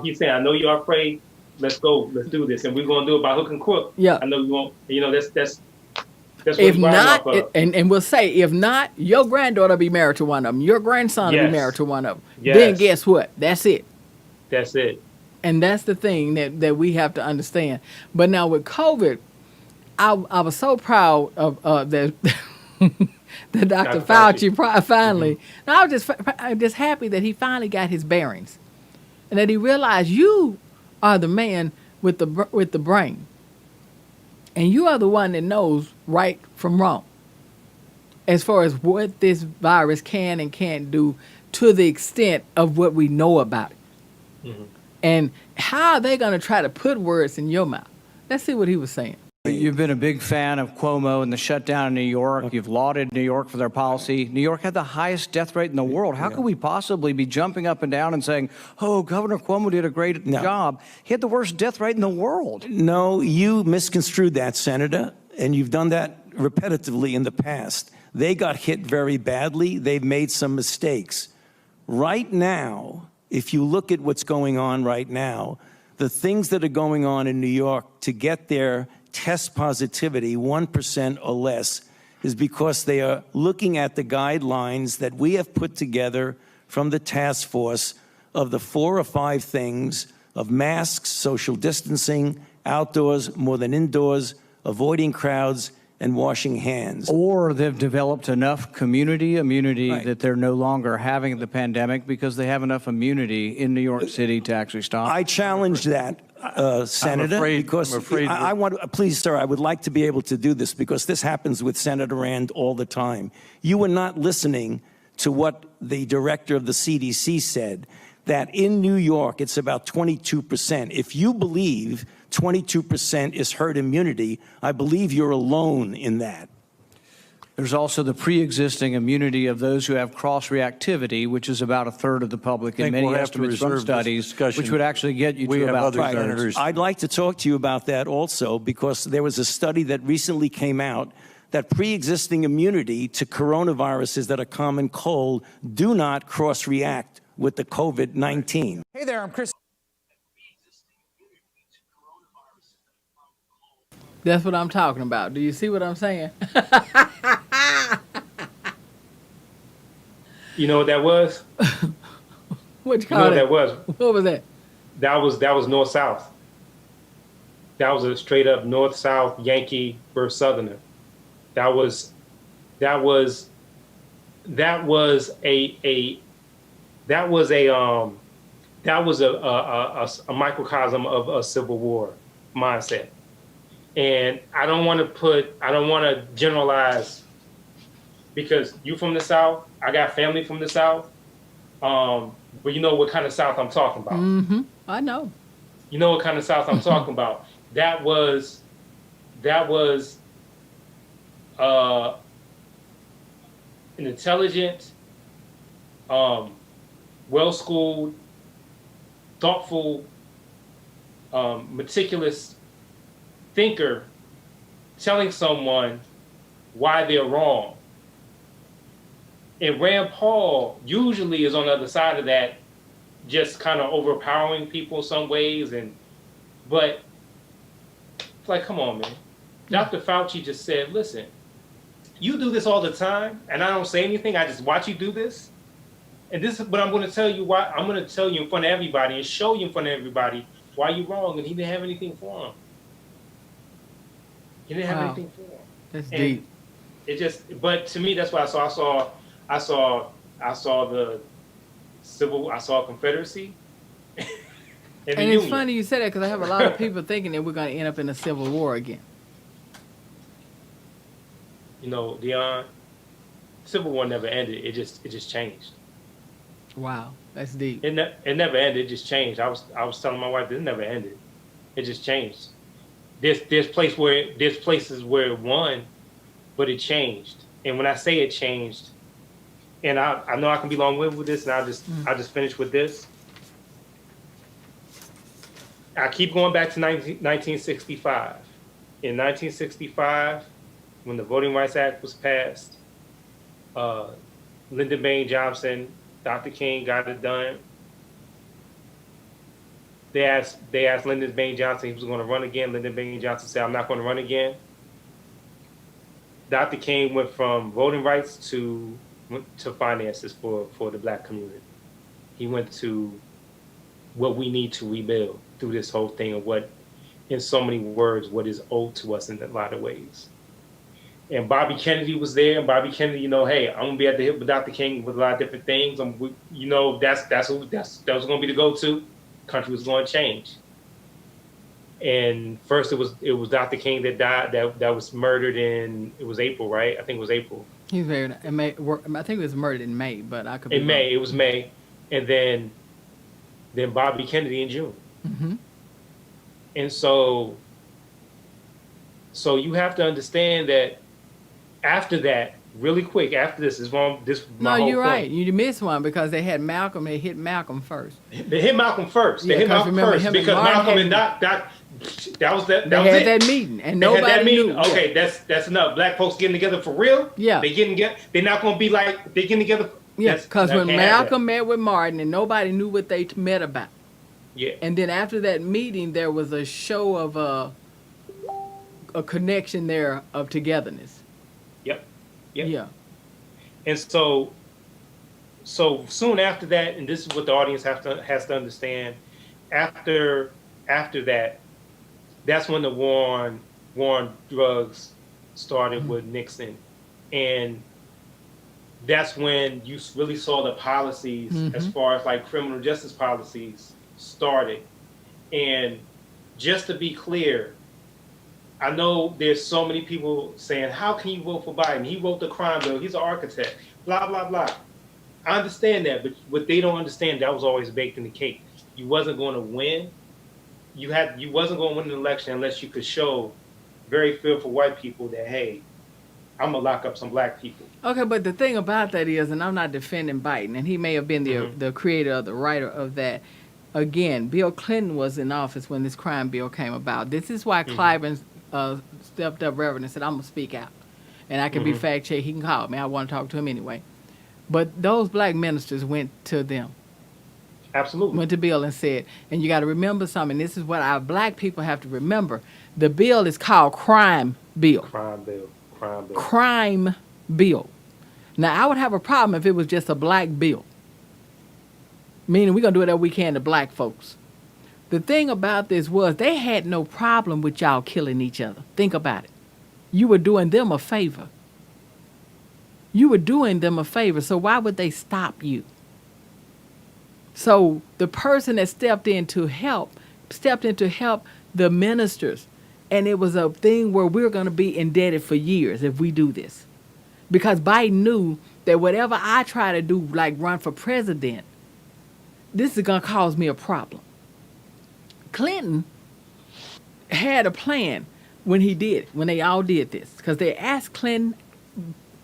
He's saying, I know you're afraid. Let's go. Let's do this. And we're going to do it by hook and crook.
Yeah.
I know you won't. That's what
if not, and we'll say, if not, your granddaughter will be married to one of them. Your grandson will be married to one of them. Yes. Then guess what? That's it.
That's it.
And that's the thing that we have to understand. But now with COVID, I was so proud of that Dr. Fauci finally. Mm-hmm. Now I'm just happy that he finally got his bearings, and that he realized you are the man with the brain. And you are the one that knows right from wrong as far as what this virus can and can't do to the extent of what we know about it. Mm-hmm. And how are they going to try to put words in your mouth? Let's see what he was saying.
You've been a big fan of Cuomo and the shutdown in New York. You've lauded New York for their policy. New York had the highest death rate in the world. How could we possibly be jumping up and down and saying, oh, Governor Cuomo did a great job? He had the worst death rate in the world.
No, you misconstrued that, Senator, and you've done that repetitively in the past. They got hit very badly. They've made some mistakes. Right now, if you look at what's going on right now, the things that are going on in New York to get their test positivity 1% or less is because they are looking at the guidelines that we have put together from the task force of the 4 or 5 things of masks, social distancing, outdoors more than indoors, avoiding crowds, and washing hands.
Or they've developed enough community immunity that they're no longer having the pandemic because they have enough immunity in New York City to actually stop.
I challenge that, Senator, because I want, please, sir, I would like to be able to do this because this happens with Senator Rand all the time. You were not listening to what the director of the CDC said, that in New York, it's about 22%. If you believe 22% is herd immunity, I believe you're alone in that.
There's also the pre-existing immunity of those who have cross-reactivity, which is about 1/3 of the public in many estimates from studies, which would actually get you to about 2/3.
I'd like to talk to you about that also, because there was a study that recently came out that pre-existing immunity to coronaviruses that are common cold do not cross-react with the COVID-19.
Hey there, I'm Chris.
That's what I'm talking about. Do you see what I'm saying?
You know what that was?
What
you know what that was?
What was that?
That was north-south. That was a straight up north-south Yankee versus Southerner. That was a microcosm of a Civil War mindset. And I don't want to generalize, because you from the South, I got family from the South, but you know what kind of South I'm talking about.
Mm-hmm. I know.
You know what kind of South I'm talking about. That was an intelligent, well-schooled, thoughtful, meticulous thinker telling someone why they're wrong. And Rand Paul usually is on the other side of that, just kind of overpowering people in some ways. But it's like, come on, man. Dr. Fauci just said, listen, you do this all the time, and I don't say anything. I just watch you do this. And this is what I'm going to tell you why. I'm going to tell you in front of everybody and show you in front of everybody why you're wrong. And he didn't have anything for him. He didn't have anything for him.
That's deep.
It just, but to me, that's what I saw. I saw the I saw Confederacy.
And it's funny you said that, because I have a lot of people thinking that we're going to end up in a civil war again.
You know, Dion, Civil War never ended. It just changed.
Wow, that's deep.
It never ended. It just changed. I was telling my wife, this never ended. It just changed. There's places where it won, but it changed. And when I say it changed, and I know I can be long-winded with this, and I'll just finish with this. I keep going back to 1965. In 1965, when the Voting Rights Act was passed, Lyndon Baines Johnson, Dr. King got it done. They asked Lyndon Baines Johnson if he was going to run again. Lyndon Baines Johnson said, I'm not going to run again. Dr. King went from voting rights to finances for the Black community. He went to what we need to rebuild through this whole thing of what, in so many words, what is owed to us in a lot of ways. And Bobby Kennedy was there, and Bobby Kennedy, you know, hey, I'm gonna be at the hip with Dr. King with a lot of different things. You know, that was gonna be the go-to. Country was going to change. And first it was Dr. King that died, that was murdered it was April, right? I think it was April.
He was married in May. I think it was murdered in May, but I could be
in May. It was May, and then Bobby Kennedy in June.
Mm-hmm.
And so So you have to understand that after that, really quick, after this is my
No,
whole
you're
point.
right. You missed one because they had Malcolm. They hit Malcolm first.
They hit Malcolm first.
Yeah,
They hit
'cause
Malcolm
remember
first
him and
because
Martin
Malcolm
had-
and Doc that was that
They
was
had
it.
that meeting, and
They had
nobody
that meeting.
knew.
Okay, that's enough. Black folks getting together for real.
Yeah.
They're not gonna be like they getting together.
Yeah, because when
can't have that.
Malcolm met with Martin, and nobody knew what they met about.
Yeah.
And then after that meeting, there was a show of a connection there of togetherness.
Yep.
Yeah.
And so soon after that, and this is what the audience has to understand. After that, that's when the war on drugs started with Nixon, and that's when you really saw the policies as far as like criminal justice policies started. And just to be clear, I know there's so many people saying, how can you vote for Biden? He wrote the crime bill. He's an architect, blah, blah, blah. I understand that, but what they don't understand, that was always baked in the cake. You wasn't going to win. You wasn't going to win an election unless you could show very fearful white people that, hey, I'm going to lock up some black people.
Okay, but the thing about that is, and I'm not defending Biden, and he may have been the creator or the writer of that. Again, Bill Clinton was in office when this crime bill came about. This is why Clyburn stepped up, Reverend, and said, I'm going to speak out. And I can be fact-checked. He can call me. I want to talk to him anyway. But those black ministers went to them.
Absolutely.
Went to Bill and said, and you got to remember something. This is what our black people have to remember. The bill is called Crime Bill.
Crime bill.
Crime bill. Now, I would have a problem if it was just a black bill. Meaning we're going to do whatever we can to black folks. The thing about this was they had no problem with y'all killing each other. Think about it. You were doing them a favor. You were doing them a favor, so why would they stop you? So the person that stepped in to help the ministers. And it was a thing where we're going to be indebted for years if we do this. Because Biden knew that whatever I try to do, like run for president, this is going to cause me a problem. Clinton had a plan when they all did this. Because they asked Clinton,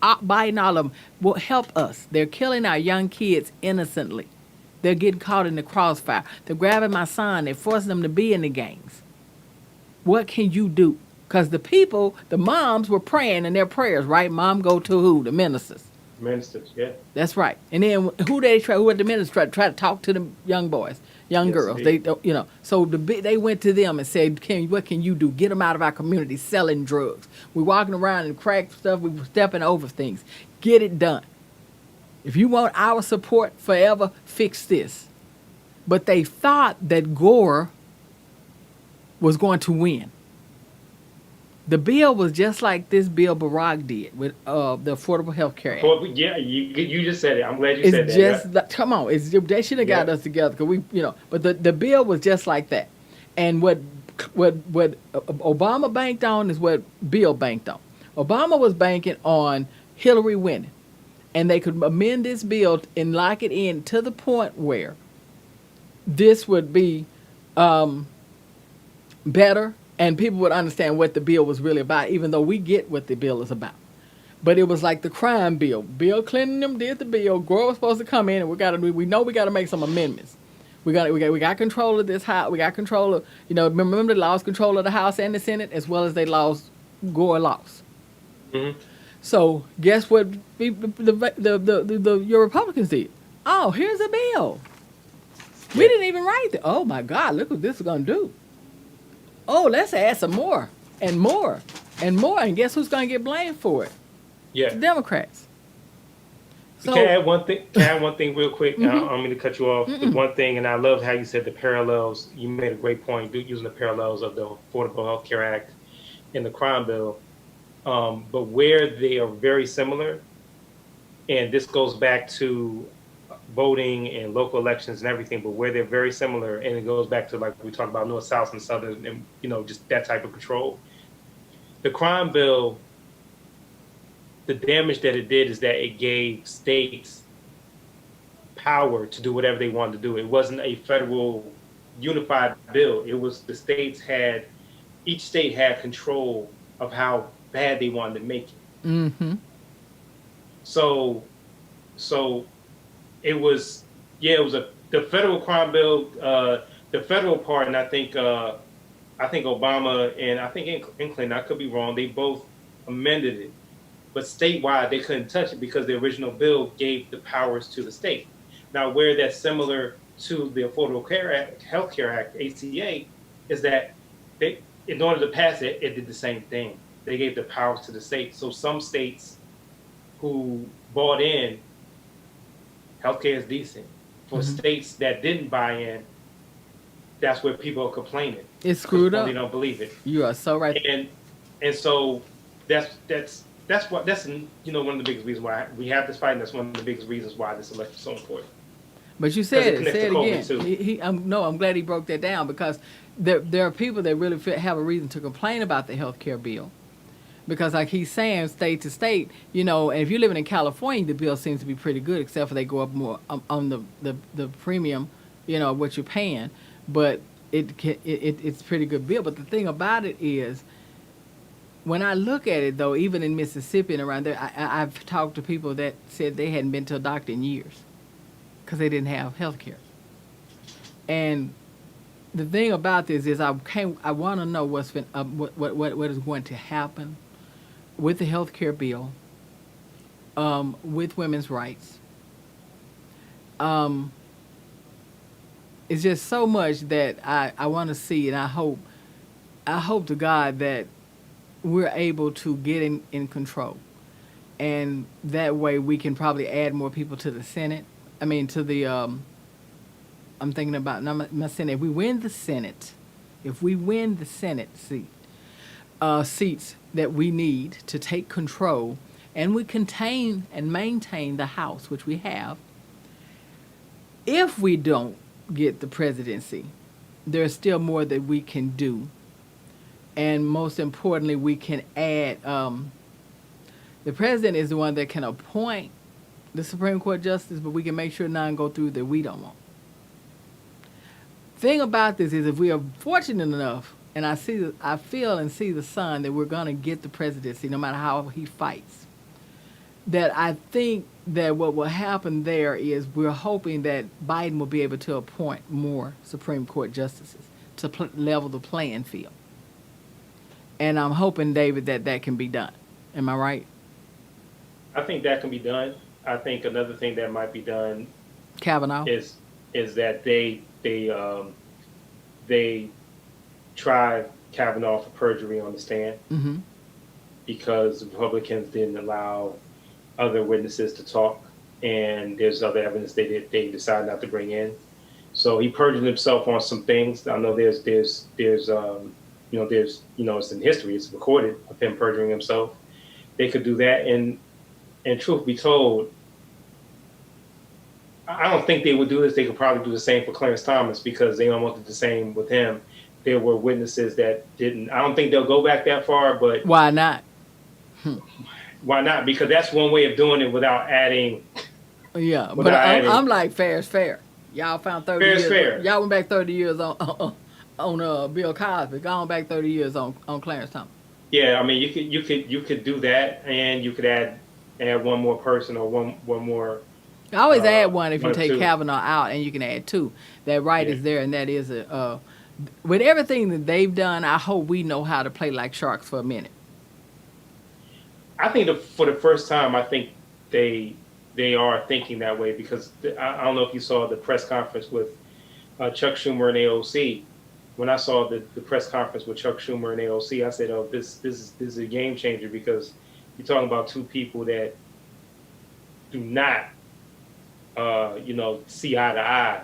Biden, all of them, will help us. They're killing our young kids innocently. They're getting caught in the crossfire. They're grabbing my son. They're forcing them to be in the gangs. What can you do? Because the moms were praying in their prayers, right? Mom go to who? The ministers.
Ministers, yeah.
That's right. And then who were the ministers try to talk to the young boys, young girls.
Indeed.
They, so they went to them and said, what can you do? Get them out of our community selling drugs. We're walking around and crack stuff. We're stepping over things. Get it done. If you want our support forever, fix this. But they thought that Gore was going to win. The bill was just like this bill Barack did with the Affordable Health Care Act.
Well, yeah, you just said it. I'm glad you said that.
It's just, come on, they should have got us together, because but the bill was just like that. And what Obama banked on is what Bill banked on. Obama was banking on Hillary winning. And they could amend this bill and lock it in to the point where this would be better and people would understand what the bill was really about, even though we get what the bill is about. But it was like the crime bill. Bill Clinton them did the bill. Gore was supposed to come in, and we know we got to make some amendments. We got control of this house. We got control of, remember they lost control of the House and the Senate, as well as they lost, Gore lost.
Mm-hmm.
So guess what your Republicans did? Oh, here's a bill. We didn't even write it. Oh my God, look what this is gonna do. Oh, let's add some more and more and more. And guess who's gonna get blamed for it?
Yeah.
Democrats. So,
Can I add one thing real quick? I don't mean to cut you off. The one thing, and I love how you said the parallels. You made a great point using the parallels of the Affordable Health Care Act and the crime bill. But where they are very similar, and this goes back to voting and local elections and everything, but where they're very similar, and it goes back to, like we talked about, North, South, and Southern, and just that type of control. The crime bill, the damage that it did is that it gave states power to do whatever they wanted to do. It wasn't a federal unified bill. It was each state had control of how bad they wanted to make it.
Mm-hmm.
So it was, the federal crime bill, the federal part, and I think Obama and I think Clinton, I could be wrong, they both amended it. But statewide, they couldn't touch it because the original bill gave the powers to the state. Now, where that's similar to the Affordable Health Care Act, ACA, is that in order to pass it, it did the same thing. They gave the powers to the state. So some states who bought in, healthcare is decent. For states that didn't buy in, that's where people are complaining.
It's screwed up.
They don't believe it.
You are so right.
And so that's one of the biggest reasons why we have this fight, and that's one of the biggest reasons why this election is so important.
But you said it. Say it
again.
I'm glad he broke that down, because there are people that really have a reason to complain about the health care bill. Because like he's saying, state to state, and if you're living in California, the bill seems to be pretty good, except for they go up more on the premium, what you're paying. But it's a pretty good bill. But the thing about it is, when I look at it, though, even in Mississippi and around there, I've talked to people that said they hadn't been to a doctor in years because they didn't have health care. And the thing about this is, I want to know what is going to happen with the health care bill, with women's rights. It's just so much that I want to see, and I hope to God that we're able to get in control. And that way we can probably add more people to the Senate. I mean, to the, I'm thinking about, my Senate, if we win the Senate seats that we need to take control, and we contain and maintain the House, which we have, if we don't get the presidency, there's still more that we can do. And most importantly, we can add, the president is the one that can appoint the Supreme Court justice, but we can make sure none go through that we don't want. Thing about this is, if we are fortunate enough, and I feel and see the sign that we're going to get the presidency, no matter how he fights, that I think that what will happen there is we're hoping that Biden will be able to appoint more Supreme Court justices to level the playing field. And I'm hoping, David, that can be done. Am I right?
I think that can be done. I think another thing that might be done,
Kavanaugh,
is that they tried Kavanaugh for perjury on the stand, because Republicans didn't allow other witnesses to talk, and there's other evidence they decided not to bring in. So he perjured himself on some things. I know there's it's in history, it's recorded of him perjuring himself. They could do that, and truth be told, I don't think they would do this. They could probably do the same for Clarence Thomas, because they almost did the same with him. There were witnesses that didn't. I don't think they'll go back that far, but
why not?
Why not? Because that's one way of doing it without adding.
Yeah, but I'm like, fair is fair. Y'all found 30 years.
Fair.
Y'all went back 30 years on Bill Cosby. Gone back 30 years on Clarence Thomas.
Yeah, I mean, you could do that, and you could add one more person or one more.
I always add one if you take Kavanaugh out, and you can add two. That right is there, and that is with everything that they've done, I hope we know how to play like sharks for a minute.
I think for the first time, I think they are thinking that way, because I don't know if you saw the press conference with Chuck Schumer and AOC. When I saw the press conference with Chuck Schumer and AOC, I said, "Oh, this is a game changer," because you're talking about two people that do not, see eye to eye,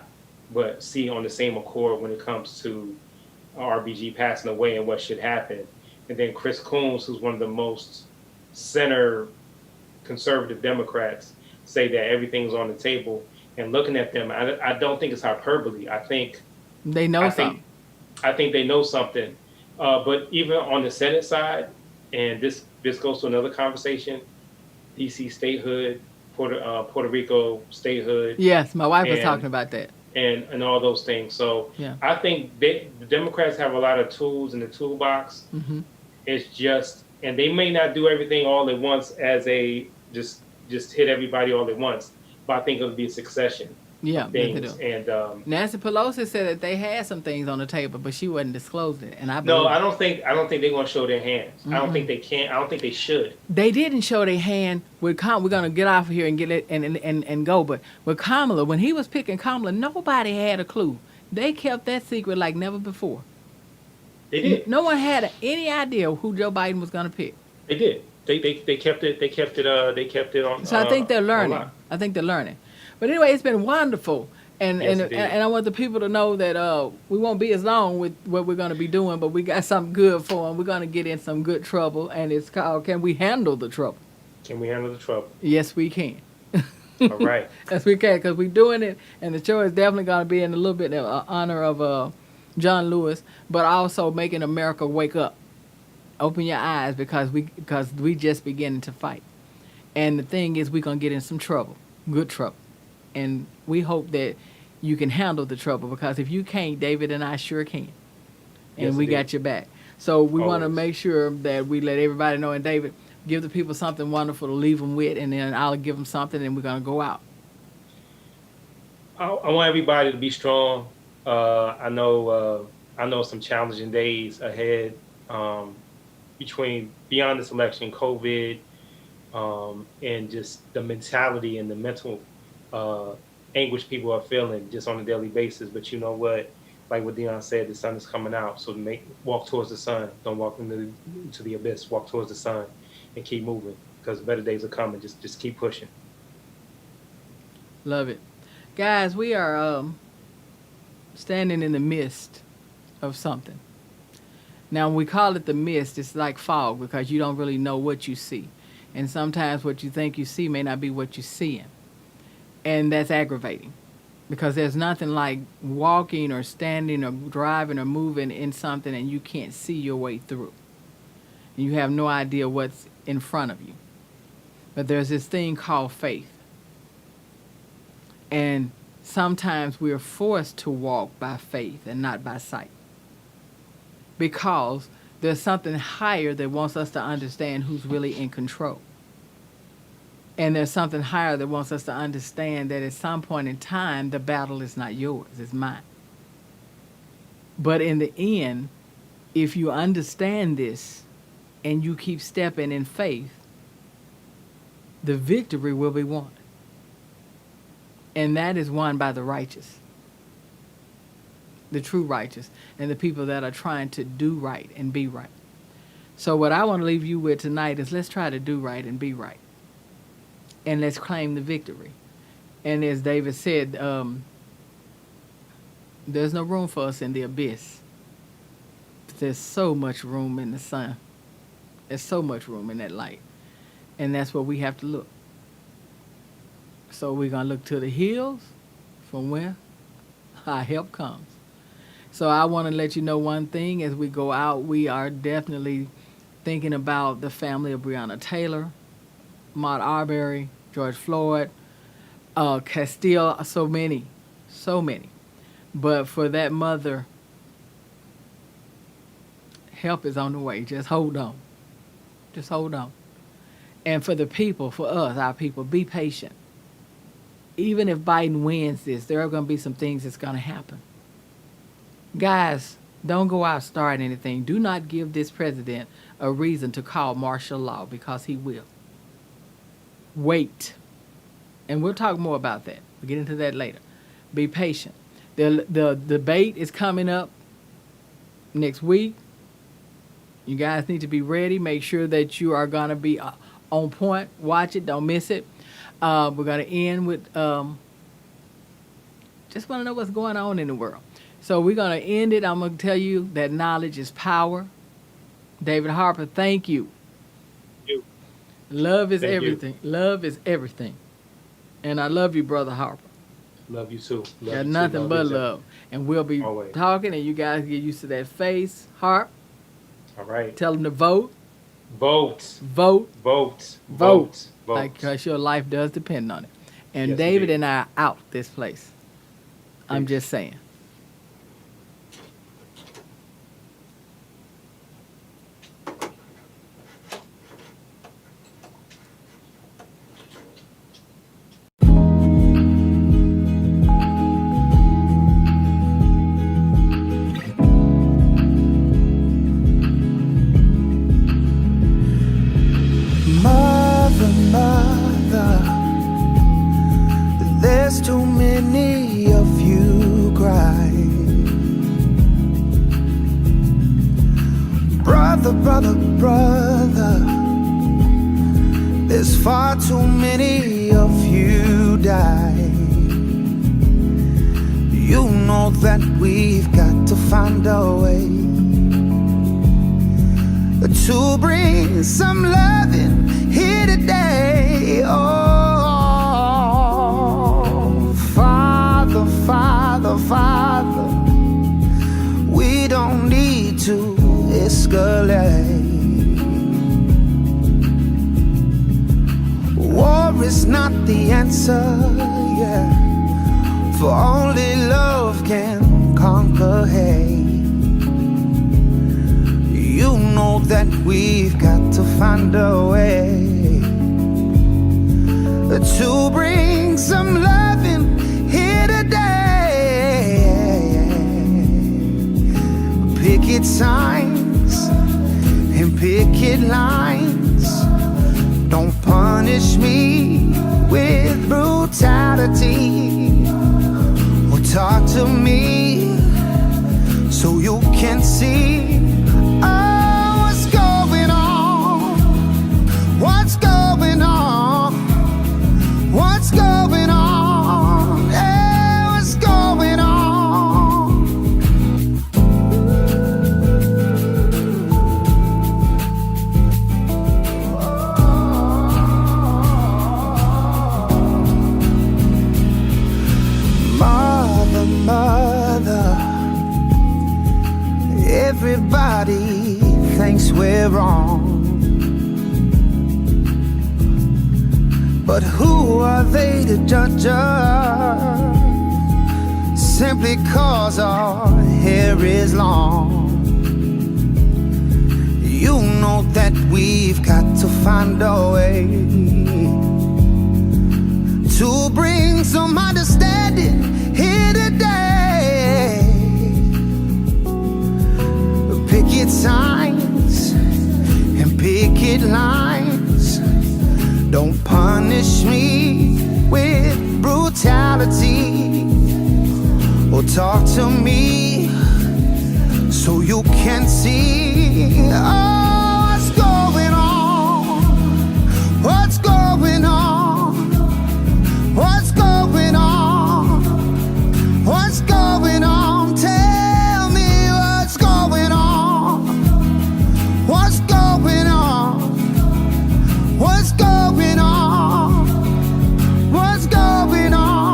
but see on the same accord when it comes to RBG passing away and what should happen. And then Chris Coons, who's one of the most center conservative Democrats, say that everything's on the table. And looking at them, I don't think it's hyperbole. I think
they know something.
I think they know something. But even on the Senate side, and this goes to another conversation, DC statehood, Puerto Rico statehood.
Yes, my wife was talking about that.
And all those things. So
yeah.
I think the Democrats have a lot of tools in the toolbox.
Mm-hmm.
It's just and they may not do everything all at once as a just hit everybody all at once, but I think it'll be a succession
Yeah,
of
yes, they
things.
do.
And
Nancy Pelosi said that they had some things on the table, but she wasn't disclosing it, and I
no,
believe
I don't think they're gonna show their hands. I don't think
Mm-mm.
they can. I don't think they should.
They didn't show their hand with we're gonna get off of here and get it and go. But with Kamala, when he was picking Kamala, nobody had a clue. They kept that secret like never before.
They did.
No one had any idea who Joe Biden was gonna pick.
They did. They kept it. They kept it on.
So I think they're learning.
online.
I think they're learning. But anyway, it's been wonderful. And
Yes,
and,
it
and
is.
I want the people to know that we won't be as long with what we're going to be doing, but we got something good for them. We're going to get in some good trouble, and it's called "Can We Handle the Trouble?"
Can we handle the trouble?
Yes, we can.
All right.
Yes, we can, because we're doing it, and the show is definitely going to be in a little bit of honor of John Lewis, but also making America wake up, open your eyes, because we just beginning to fight. And the thing is, we're going to get in some trouble, good trouble. And we hope that you can handle the trouble, because if you can't, David and I sure can. And
Yes,
we
indeed.
got your back. So we want to
Always.
make sure that we let everybody know. And David, give the people something wonderful to leave them with, and then I'll give them something, and we're going to go out.
I want everybody to be strong. I know some challenging days ahead beyond this election, COVID, and just the mentality and the mental anguish people are feeling just on a daily basis. But you know what? Like what Dion said, the sun is coming out. So walk towards the sun. Don't walk into the abyss. Walk towards the sun and keep moving, because better days are coming. Just keep pushing.
Love it. Guys, we are standing in the midst of something. Now, when we call it the mist, it's like fog, because you don't really know what you see. And sometimes what you think you see may not be what you're seeing. And that's aggravating, because there's nothing like walking or standing or driving or moving in something and you can't see your way through. You have no idea what's in front of you. But there's this thing called faith. And sometimes we're forced to walk by faith and not by sight, because there's something higher that wants us to understand who's really in control. And there's something higher that wants us to understand that at some point in time, the battle is not yours, it's mine. But in the end, if you understand this and you keep stepping in faith, the victory will be won. And that is won by the righteous, the true righteous, and the people that are trying to do right and be right. So what I want to leave you with tonight is, let's try to do right and be right. And let's claim the victory. And as David said, there's no room for us in the abyss. There's so much room in the sun. There's so much room in that light. And that's where we have to look. So we're going to look to the hills, from where our help comes. So I want to let you know one thing. As we go out, we are definitely thinking about the family of Breonna Taylor, Ahmaud Arbery, George Floyd, Castile, so many. But for that mother, help is on the way. Just hold on. Just hold on. And for the people, for us, our people, be patient. Even if Biden wins this, there are going to be some things that's going to happen. Guys, don't go out starting anything. Do not give this president a reason to call martial law, because he will. Wait. And we'll talk more about that. We'll get into that later. Be patient. The debate is coming up next week. You guys need to be ready. Make sure that you are going to be on point. Watch it. Don't miss it. We're going to end with just want to know what's going on in the world. So we're going to end it. I'm going to tell you that knowledge is power. David Harper, thank you. Love is everything. Love is everything. And I love you, Brother Harper.
Love you too. Love
Got
you
nothing
too.
but
you too.
love. And we'll be
Always.
talking, and you guys get used to that face. Harp,
All right.
tell them to vote.
Vote.
Vote.
Vote.
Vote.
Vote.
Because your life does depend on it. And
Yes,
David
indeed.
and I are out this place. I'm just saying.
brother, brother, there's far too many of you die. You know that we've got to find a way to bring some loving here today. Oh, Father, Father, Father, we don't need to escalate. War is not the answer, yeah, for only love can conquer hate. You know that we've got to find a way to bring some loving here today. Picket signs and picket lines, don't punish me with brutality, or talk to me so you can see what's going on, what's going on, what's going on, yeah, what's going on. Mother, mother, everybody thinks we're wrong, but who are they to judge us simply cause our hair is long? You know that we've got to find a way to bring some understanding here today. Picket signs and picket lines, don't punish me with brutality, or talk to me so you can see what's going on, what's going on, what's going on, what's going on. Tell me what's going on, what's going on, what's going on, what's going on.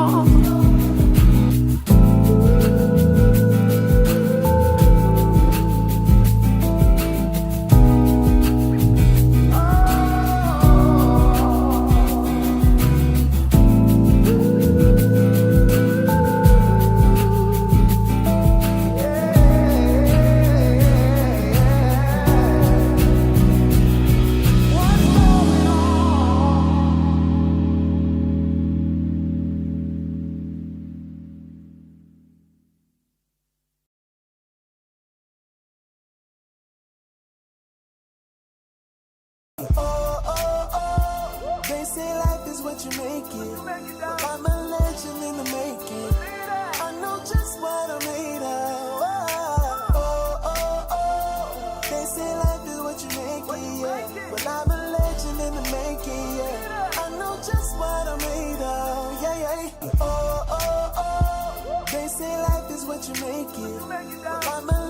They say life is what you make it, but I'm a legend in the making. I know just what I'm made of. They say life is what you make it, yeah, but I'm a legend in the making, yeah. I know just what I'm made of, yeah, yeah. They say life is what you make it, but I'm a legend.